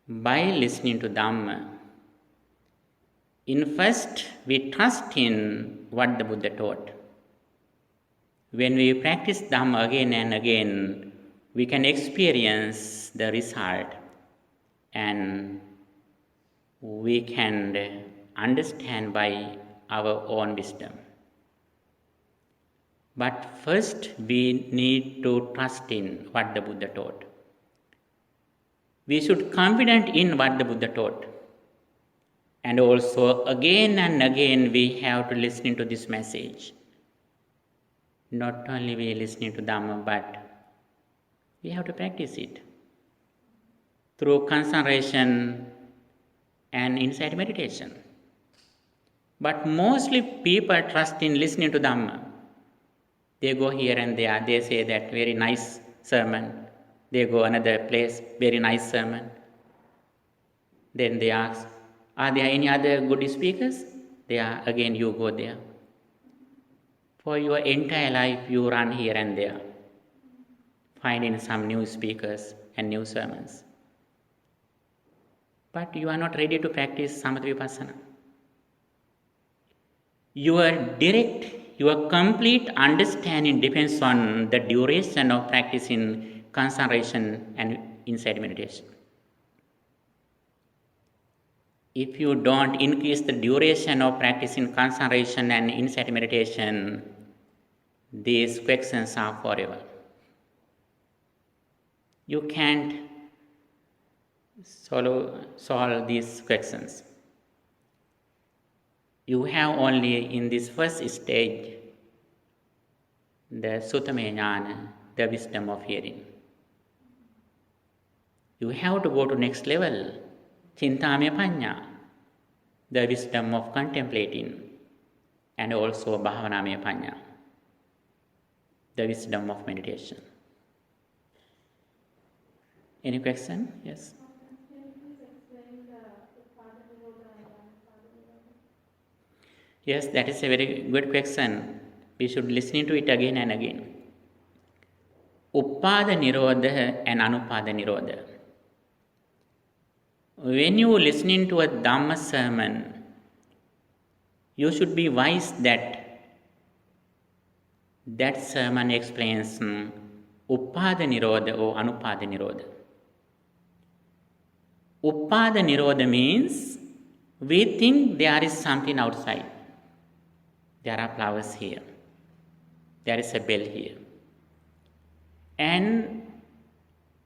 by listening to Dhamma, first we trust in what the Buddha taught. When we practice Dhamma again and again, we can experience the result and we can understand by our own wisdom. But first we need to trust in what the Buddha taught. We should be confident in what the Buddha taught. And also again and again we have to listen to this message. Not only we listening to Dhamma, but we have to practice it through concentration and insight meditation. But mostly people trust in listening to Dhamma. They go here and there, they say that very nice sermon. They go another place, very nice sermon. Then they ask, are there any other good speakers? They are, again you go there. For your entire life you run here and there, finding some new speakers and new sermons. But you are not ready to practice samatha vipassana. Your complete understanding depends on the duration of practicing concentration and insight meditation. If you don't increase the duration of practicing concentration and insight meditation, these questions are forever. You can't solve these questions. You have only in this first stage the Sutame Jnana, the wisdom of hearing. You have to go to next level, Chintamaya Panya, the wisdom of contemplating, and also Bhavanamaya Panya. the wisdom of meditation. Any question? Yes.
Can you please explain the Uppada Nirodha and Anupada Nirodha?
Yes, that is a very good question. We should listen to it again and again. Uppada Nirodha and Anupada Nirodha. When you listening to a Dhamma sermon, you should be wise that sermon explains Uppada Nirodha or Anupada Nirodha. Uppada Nirodha means we think there is something outside. There are flowers here. There is a bell here. And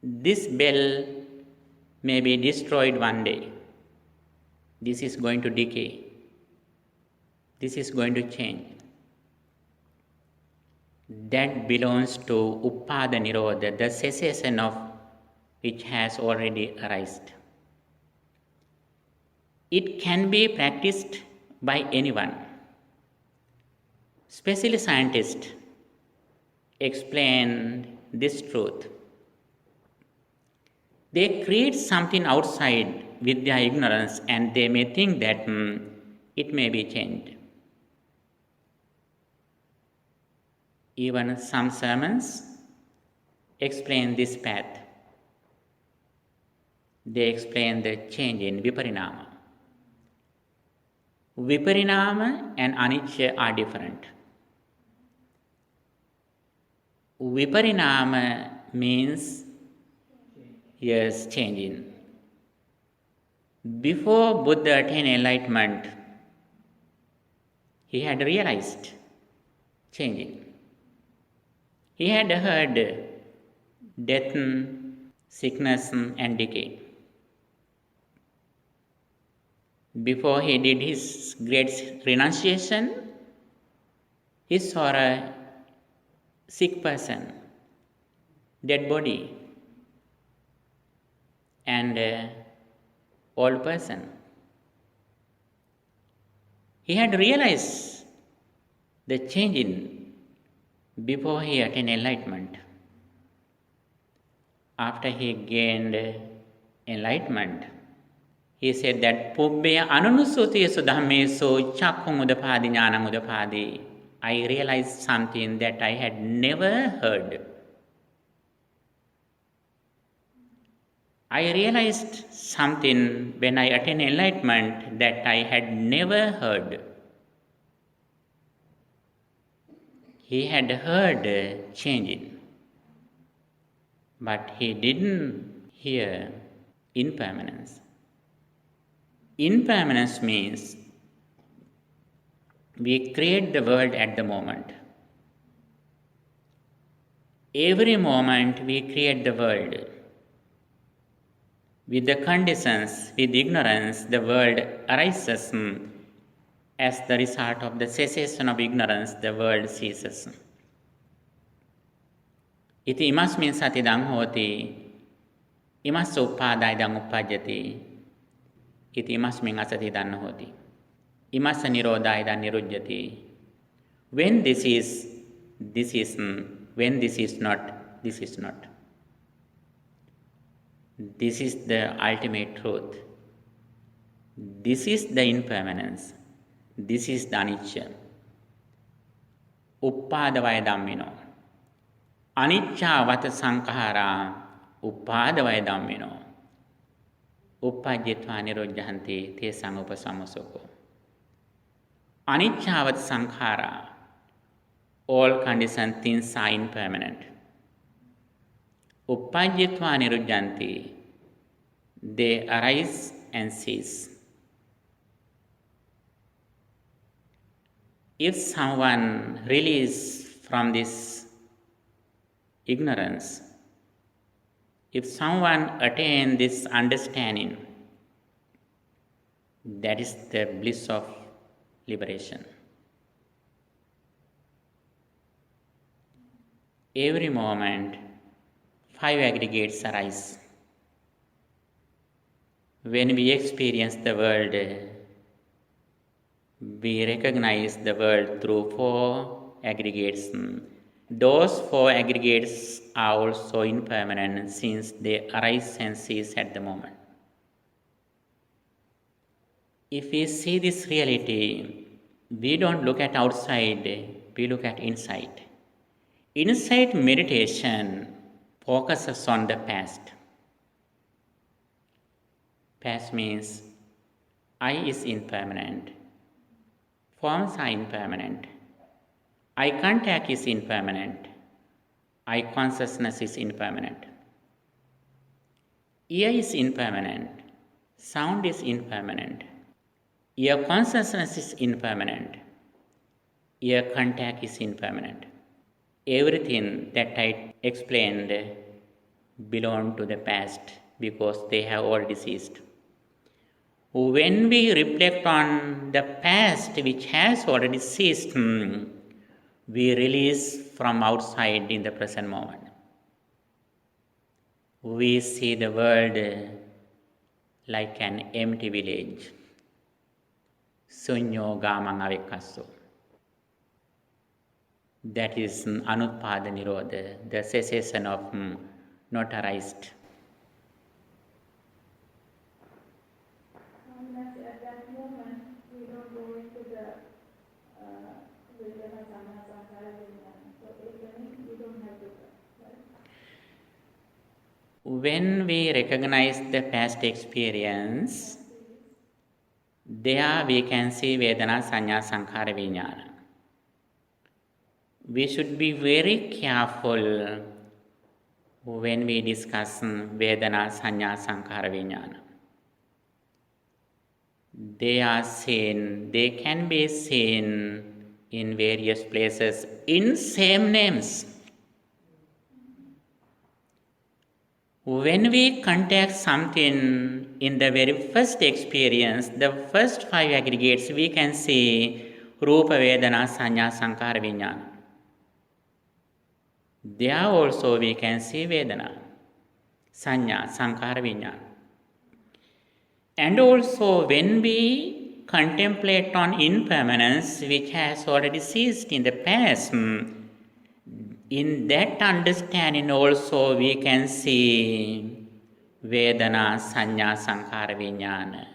this bell may be destroyed one day. This is going to decay. This is going to change. That belongs to Uppada Nirodha, the cessation of which has already arisen. It can be practiced by anyone. Especially scientists explain this truth. They create something outside with their ignorance and they may think that it may be changed. Even some sermons explain this path. They explain the change in Viparinama. Viparinama and Anicca are different. Viparinama means, yes, changing. Before Buddha attained enlightenment, he had realized changing. He had heard death, sickness, and decay. Before he did his great renunciation, he saw a sick person, dead body, and an old person. He had realized the change before he attained enlightenment. After he gained enlightenment, he said that Pubbya Anunusutiyesu Dhammesu Chakkung Udapadi Jnanam Udapadi. I realized something that I had never heard. I realized something when I attained enlightenment that I had never heard. He had heard changing, but he didn't hear impermanence. Impermanence means we create the world at the moment. Every moment we create the world. With the conditions, with ignorance, the world arises. As the result of the cessation of ignorance, the world ceases. Iti imasmin satidang hoti, imas upadayadang upajati, iti imasmin asatidan hoti, imas nirodayadang nirujjati. When this is, when this is not, this is not. This is the ultimate truth. This is the impermanence. This is the anicca. Uppadavaya dhammino. Anicca vata sankhara. Uppadavaya dhammino. Uppajjitva nirojjahanti te sangupasammasoko. Anicca vata sankhara. All conditioned things are impermanent. Uppajjitva nirojjanti. They arise and cease. If someone releases from this ignorance, if someone attains this understanding, that is the bliss of liberation. Every moment, 5 aggregates arise. When we experience the world, we recognize the world through 4 aggregates: those four aggregates are also impermanent since they arise and cease at the moment. If we see this reality, we don't look at outside, we look at inside. Inside meditation focuses on the past. Past means I is impermanent, forms are impermanent, eye contact is impermanent, eye consciousness is impermanent, ear is impermanent, sound is impermanent, ear consciousness is impermanent, ear contact is impermanent. Everything that I explained belong to the past because they have already ceased. When we reflect on the past which has already ceased, we release from outside in the present moment. We see the world like an empty village. Sunyo gamang avikasso. That is Anutpada Nirodha, the cessation of not arised.
At that moment, we don't go into the Vedana Samana Sankara Vijnana. So we don't have to, right?
When we recognize the past experience, there we can see Vedana Sanya Sankhara Vijnana. We should be very careful when we discuss Vedana Sanya Sankhara Vijnana. They can be seen in various places in same names. When we contact something in the very first experience, the first five aggregates, we can see Rupa Vedana Sanya Sankhara Vijnana. There also we can see Vedana, Sanya, Sankhara Vijnana. And also when we contemplate on impermanence which has already ceased in the past, in that understanding also we can see Vedana, Sanya, Sankhara Vijnana.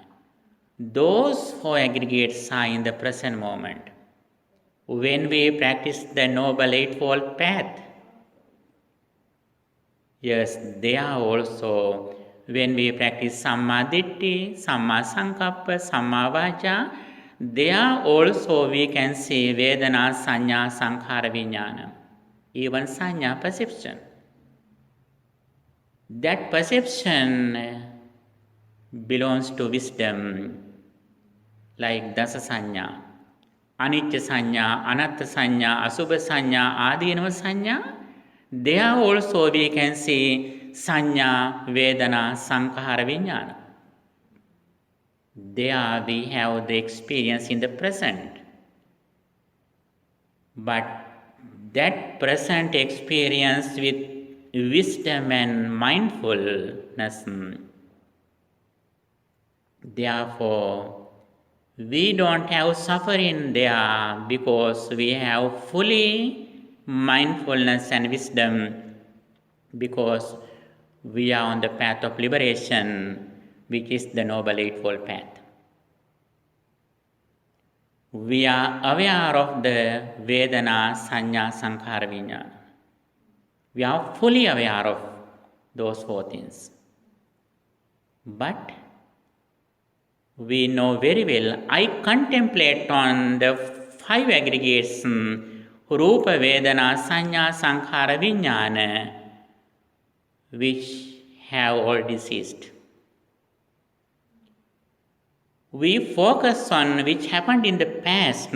Those four aggregates are in the present moment. When we practice the Noble Eightfold Path, yes, they are also, when we practice Samma Ditti, Samma Sankappa, Samma Vaca, there also we can see Vedana, Sanya, Sankhara Vijnana, even Sanya perception. That perception belongs to wisdom, like Dasa Sanya, Anicca Sanya, Anatta Sanya, Asubha Sanya, Adinava Sanya. There also we can see Sanya, Vedana, Sankhara Vijnana. There we have the experience in the present. But that present experience with wisdom and mindfulness, therefore we don't have suffering there because we have fully mindfulness and wisdom, because we are on the path of liberation, which is the Noble Eightfold Path. We are aware of the Vedana, Sanya, Sankhara Vijnana. We are fully aware of those four things. But we know very well, I contemplate on the five aggregates, Rupa, Vedana, Sanya, Sankhara Vijnana, which have already ceased. We focus on which happened in the past,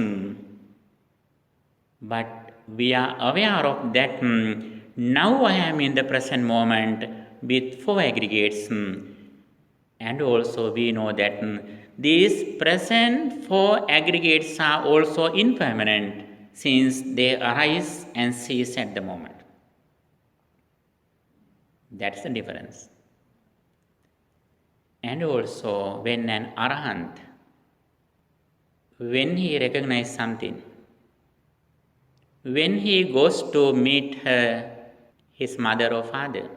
but we are aware of that now I am in the present moment with four aggregates, and also we know that these present four aggregates are also impermanent since they arise and cease at the moment. That's the difference. And also when an Arahant, when he recognizes something, When he goes to meet his mother or father,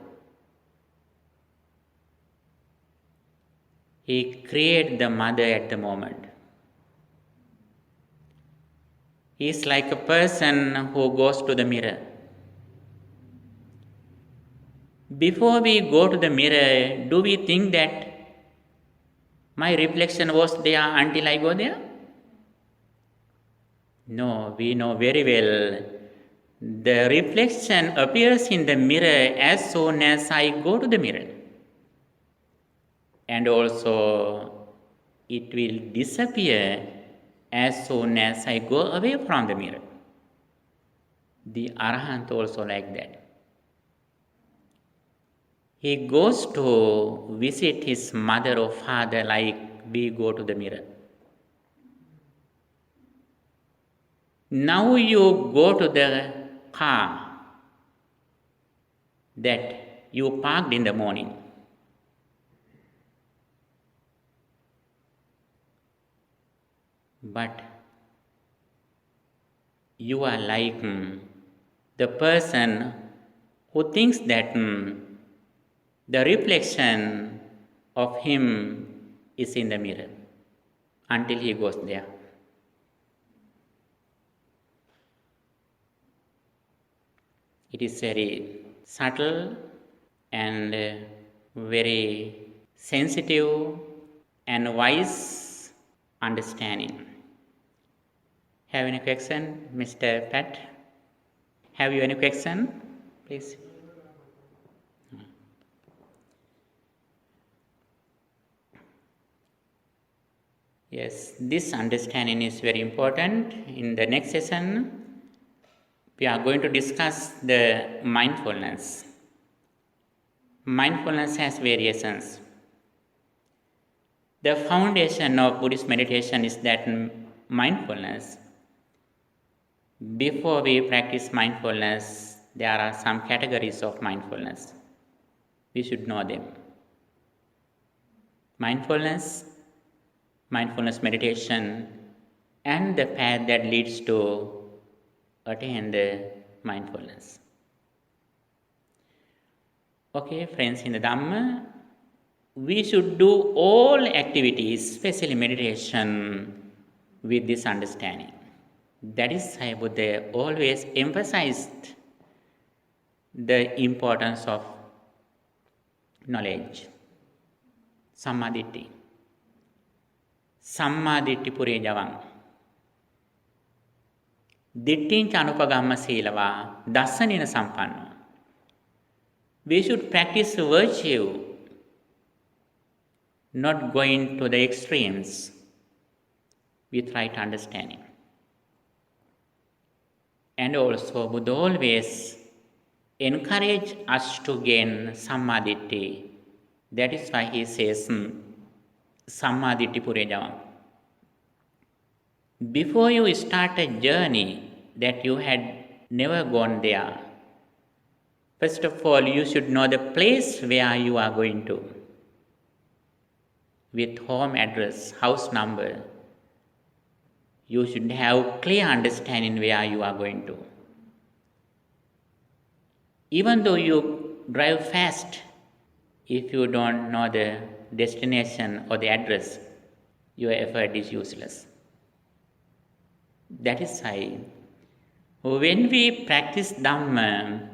he creates the mother at the moment. He is like a person who goes to the mirror. Before we go to the mirror, do we think that my reflection was there until I go there? No, we know very well. The reflection appears in the mirror as soon as I go to the mirror. And also, it will disappear as soon as I go away from the mirror. The Arahant also like that. He goes to visit his mother or father like we go to the mirror. Now you go to the car that you parked in the morning. But you are like the person who thinks that the reflection of him is in the mirror until he goes there. It is very subtle and very sensitive and wise understanding. Have any question, Mr. Pat? Have you any question, please? Yes, this understanding is very important. In the next session, we are going to discuss the mindfulness. Mindfulness has variations. The foundation of Buddhist meditation is that mindfulness. Before we practice mindfulness, there are some categories of mindfulness. We should know them. Mindfulness meditation, and the path that leads to attain the mindfulness. Okay, friends in the Dhamma, we should do all activities, especially meditation, with this understanding. That is why Buddha always emphasized the importance of knowledge, sammaditthi. Sammaditthi pure javan. Dittincha anupagamma silava dassanina sampanno. We should practice virtue, not going to the extremes, with right understanding. And also, Buddha always encourage us to gain sammaditthi. That is why he says, sammaditthi pure javan. Before you start a journey that you had never gone there, first of all, you should know the place where you are going to, with home address, house number. You should have clear understanding where you are going to. Even though you drive fast, if you don't know the destination or the address, your effort is useless. That is why, when we practice Dhamma,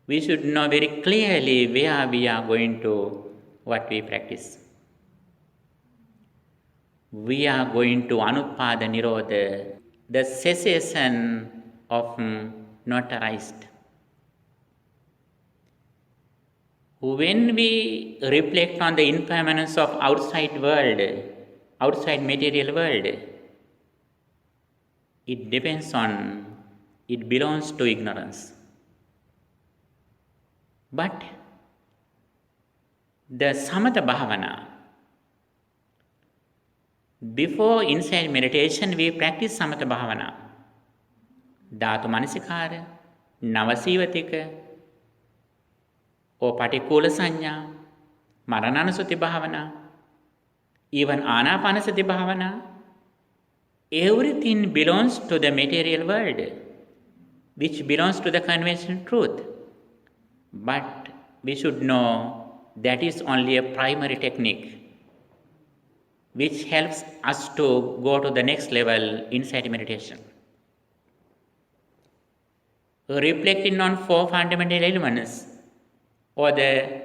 we should know very clearly where we are going to, what we practice. We are going to Anuppada Nirodha, the cessation of not arised. When we reflect on the impermanence of outside world, outside material world, it belongs to ignorance. But the samatha bhavana, before inside meditation we practice samatha bhavana, dhatu manasikara, navasivatika, or patikula sanya, marananasati bhavana, even anapanasati bhavana, everything belongs to the material world. which belongs to the conventional truth. But we should know that is only a primary technique which helps us to go to the next level inside meditation. Reflecting on 4 fundamental elements or the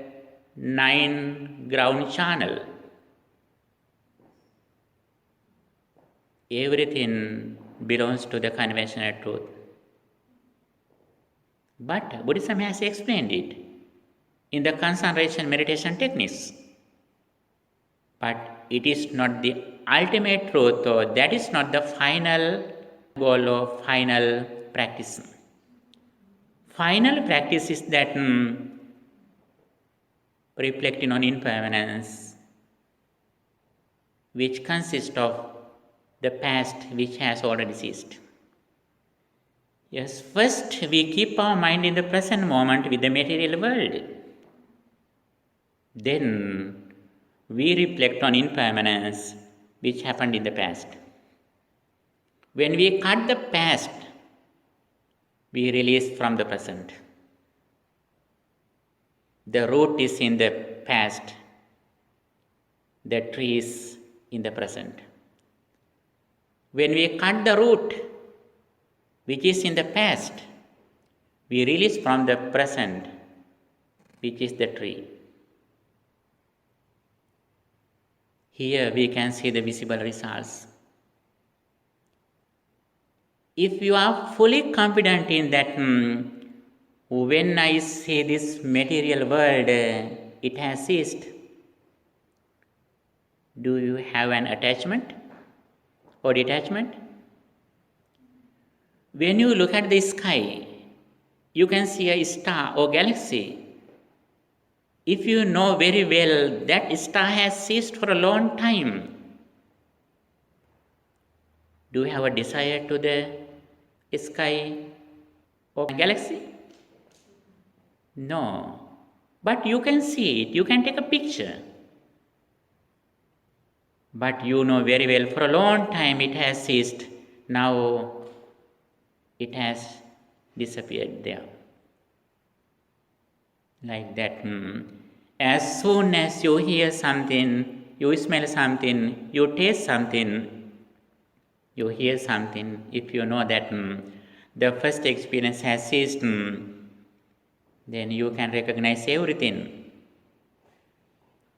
9 ground channel, everything belongs to the conventional truth. But Buddhism has explained it in the concentration meditation techniques. But it is not the ultimate truth, or that is not the final goal or final practice. Final practice is that reflecting on impermanence, which consists of the past which has already ceased. Yes, first we keep our mind in the present moment with the material world. Then we reflect on impermanence which happened in the past. When we cut the past, we release from the present. The root is in the past, the tree is in the present. When we cut the root, which is in the past, we release from the present, which is the tree. Here we can see the visible results. If you are fully confident in that, when I see this material world, it has ceased, do you have an attachment or detachment? When you look at the sky, you can see a star or galaxy. If you know very well that star has ceased for a long time, do you have a desire to the sky or galaxy? No. But you can see it, you can take a picture. But you know very well for a long time it has ceased. Now it has disappeared there. Like that. As soon as you hear something, you smell something, you taste something, you hear something, if you know that the first experience has ceased, then you can recognize everything.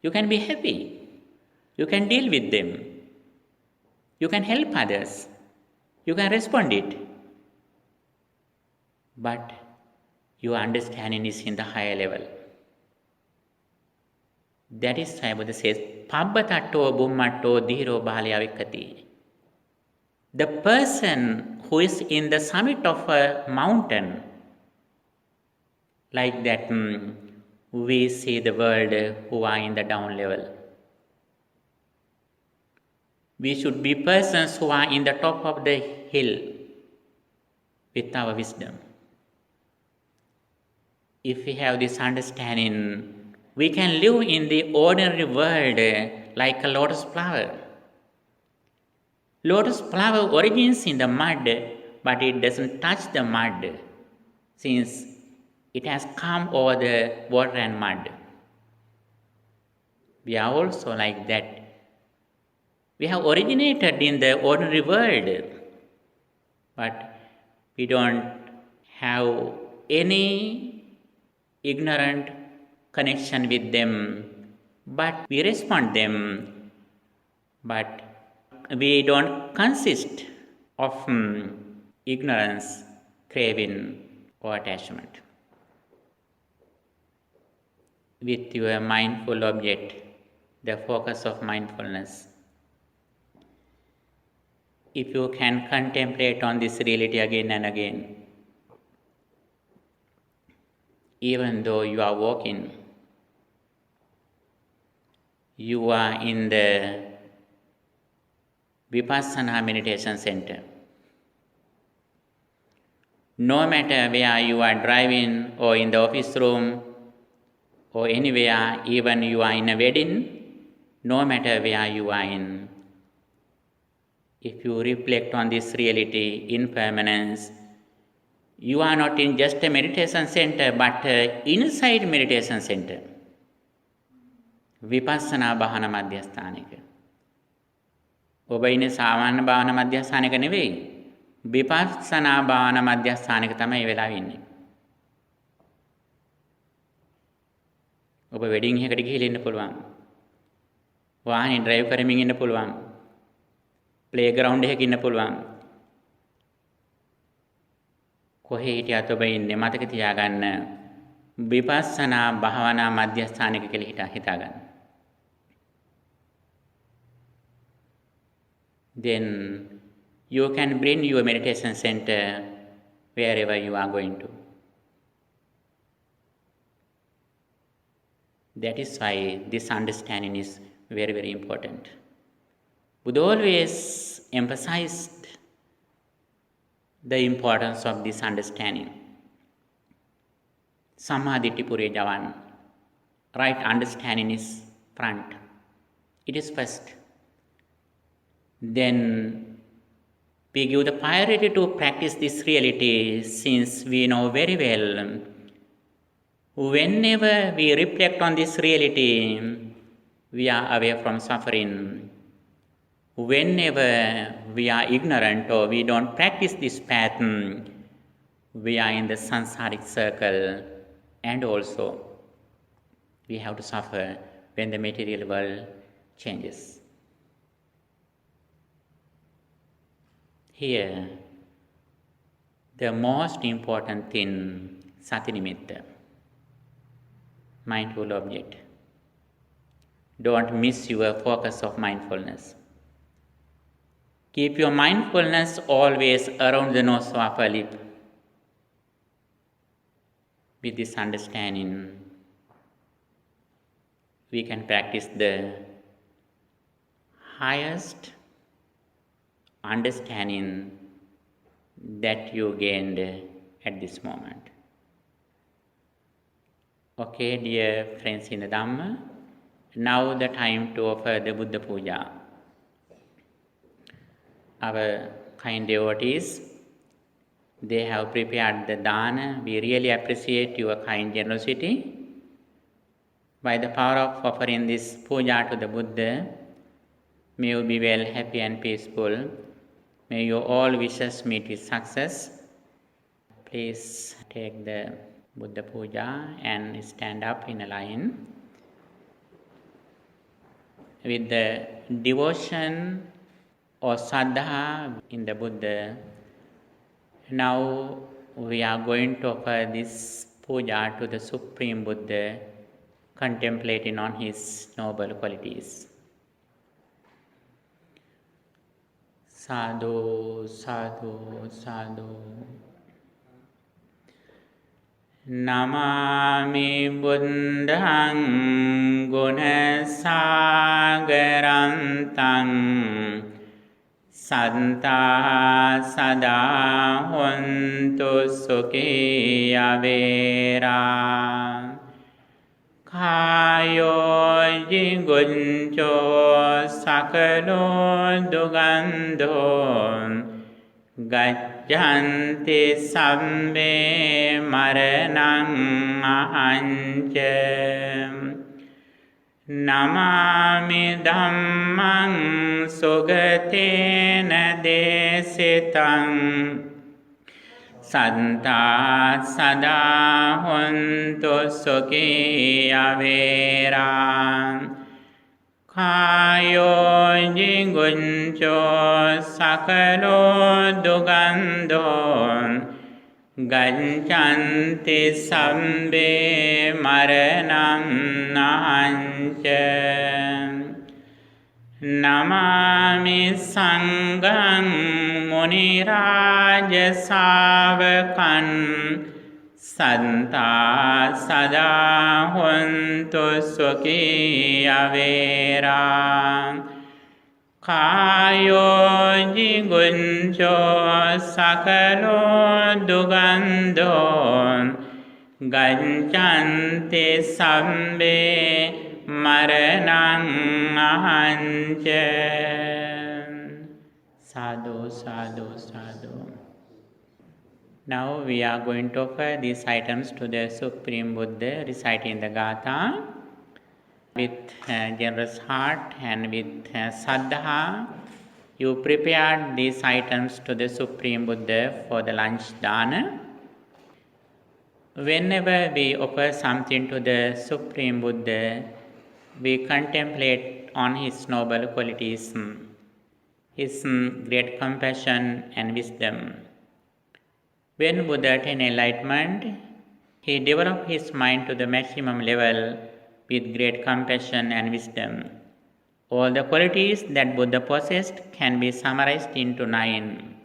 You can be happy. You can deal with them. You can help others. You can respond it. But your understanding is in the higher level. That is why Buddha says, Pabbatatto bummatto dhiro bhalyavikkati. The person who is in the summit of a mountain, like that, we see the world who are in the down level. We should be persons who are in the top of the hill with our wisdom. If we have this understanding, we can live in the ordinary world like a lotus flower. Lotus flower originates in the mud, but it doesn't touch the mud since it has come over the water and mud. We are also like that. We have originated in the ordinary world, but we don't have any ignorant connection with them, but we respond them, but we don't consist of ignorance, craving or attachment. With your mindful object, the focus of mindfulness, if you can contemplate on this reality again and again, even though you are walking, you are in the Vipassana meditation center. No matter where you are driving or in the office room or anywhere, even you are in a wedding, no matter where you are in, if you reflect on this reality, impermanence, You are not in just a meditation center, but inside meditation center. Vipassana භාවනා මධ්‍යස්ථානයක. ඔබ ඉන්නේ සාමාන්‍ය භාවනා මධ්‍යස්ථානයක නෙවෙයි. විපස්සනා භාවනා මධ්‍යස්ථානයක තමයි ඒ වෙලාවෙ ඉන්නේ. ඔබ වෙඩින් එකකට ගිහිල්ලා ඉන්න පුළුවන්. වාහනේ ඩ්‍රයිව් කරමින් ඉන්න පුළුවන්. ප්ලේ ග්‍රවුන්ඩ් එකක ඉන්න පුළුවන්. කොහේ හිටියත් ඔබ ඉන්නේ මතක තියාගන්න විපස්සනා භාවනා මධ්‍යස්ථානයක කියලා හිතාගන්න. Then you can bring your meditation center wherever you are going to. That is why this understanding is very, very important. Buddha always emphasized the importance of this understanding. Samadhi pure javan. Right understanding is front. It is first. Then we give the priority to practice this reality, since we know very well whenever we reflect on this reality, we are away from suffering. Whenever we are ignorant or we don't practice this path, we are in the samsaric circle, and also we have to suffer when the material world changes. Here, the most important thing, sati nimitta, mindful object. Don't miss your focus of mindfulness. Keep your mindfulness always around the nose of upper lip. With this understanding, we can practice the highest understanding that you gained at this moment. Okay, dear friends in the Dhamma, now the time to offer the Buddha Puja. Our kind devotees, they have prepared the dana. We really appreciate your kind generosity. By the power of offering this puja to the Buddha, may you be well, happy and peaceful. May your all wishes meet with success. Please take the Buddha Puja and stand up in a line. With the devotion or saddha in the Buddha, now we are going to offer this puja to the Supreme Buddha, contemplating on his noble qualities. Sadhu, sadhu, sadhu. Namami Buddhang Gunasagarantam Santa Sada Hontu Sukhiya Vera Kayo Jiguncho Sakalo Dugando Gaccanti Sabbe Maranam Ahanche Namami Dhammang Sugatena Desitam Santa Sada Hontu Sukhiya Vera Kayo Jiguncho Sakalo Dugando Gaccanti Sabbe Maranam Nahanche Namami Sangham Muniraja Savakan Santa Sada Hontu Sukhiya Vera Kayo Jiguncho Sakalo Dugando Gaccanti Sabbe Maranam Ahanche. Sadhu, sadhu, sadhu. Now we are going to offer these items to the Supreme Buddha, reciting the Gatha with generous heart and with saddha. You prepared these items to the Supreme Buddha for the lunch dana. Whenever we offer something to the Supreme Buddha, we contemplate on his noble qualities, his great compassion and wisdom. When Buddha attained enlightenment, he developed his mind to the maximum level with great compassion and wisdom. All the qualities that Buddha possessed can be summarized into 9.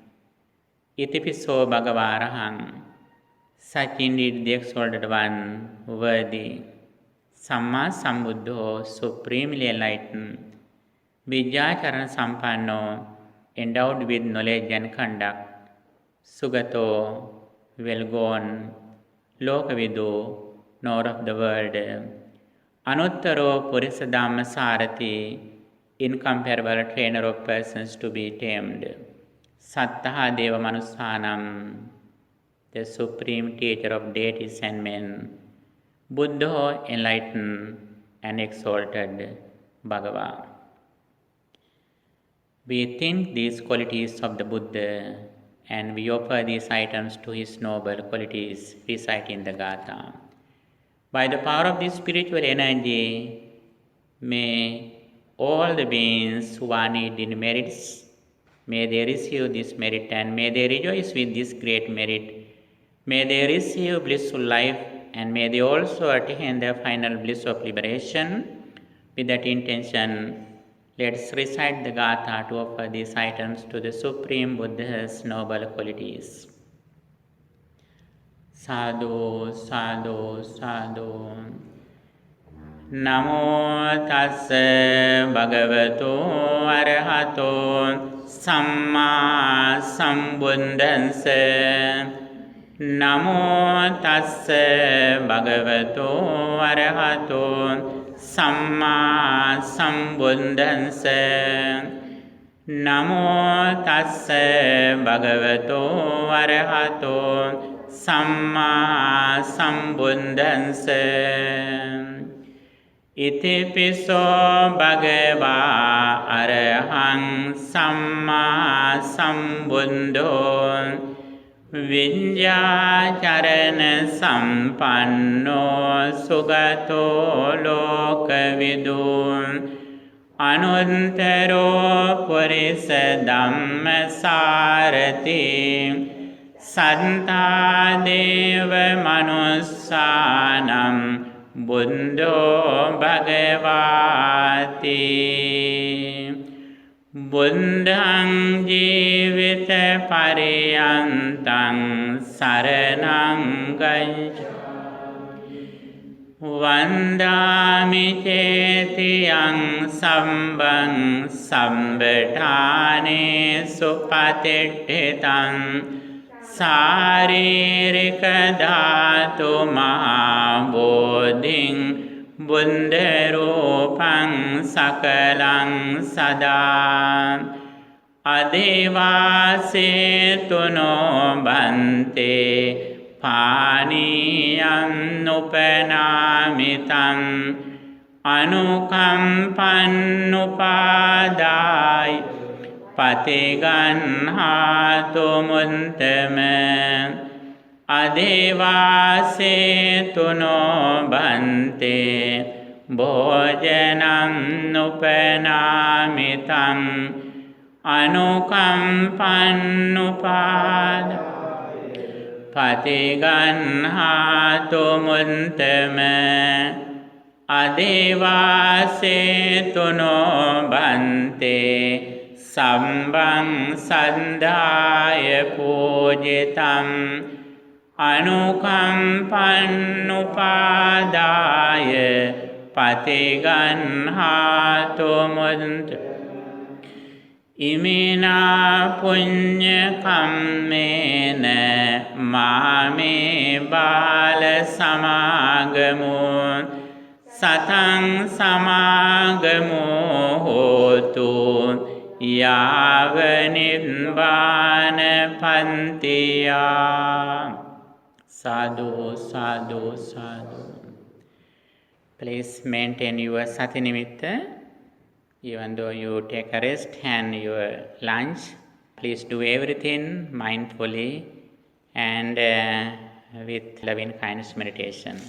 Itipiso Bhagavaraham. Such indeed the exalted one, worthy. Samma Sambuddho, supremely enlightened. Vijjacharana Sampanno, endowed with knowledge and conduct. Sugato, well gone. Lokavidu, knower of the world. Anuttaro Purisa Dhamma Sarathi, incomparable trainer of persons to be tamed. Sattaha Deva Manusanam, the supreme teacher of deities and men. Buddha, enlightened and exalted Bhagava. We think these qualities of the Buddha and we offer these items to his noble qualities, reciting the Gatha. By the power of this spiritual energy, may all the beings who are needing merits, may they receive this merit and may they rejoice with this great merit. May they receive blissful life and may they also attain the final bliss of liberation. With that intention, let's recite the Gatha to offer these items to the Supreme Buddha's noble qualities. Sadhu, sadhu, sadhu. Namo tassa bhagavato arahato samma sambuddhassa. Namo tassa bhagavato arahato samma sambuddhassa. Namo tassa bhagavato arahato samma sambuddhassa. Itipiso bhagava arahang samma sambuddho. Vijjacharana sampanno sugato lokavidu. Anuttaro purisa dhamma sarathi. Satta deva manussanam buddho bhagavati. Buddhaṃ jīvita pariyantaṃ saraṇaṃ gacchāmi. Vandāmi cetiyaṃ sambhaṃ sambhatāne supatiṭṭhitaṃ. Sāririka dhātu mahābodhiṃ buddharūpaṃ sakalaṃ sadā. Adevāsetuno bhante pānīyaṃ nupanāmitaṃ. Anukampanupādāya patiganhātu muntama. Adevāsetuno bhante bhojanam nupanāmitaṃ. Anukampanupādāya patiganhātu muntama. Adevāsetuno bhante sambhaṃ saddhāya pūjitam. Anukampanupādāya patiganhātu muntama. Imena punya kammena māme bāla samāgamu. Sataṃ samāgamu hotu Yava nibbana pantiya. Sadhu, sadhu, sadhu. Please maintain your sati nimitta. Even though you take a rest and your lunch, please do everything mindfully and with loving kindness meditation.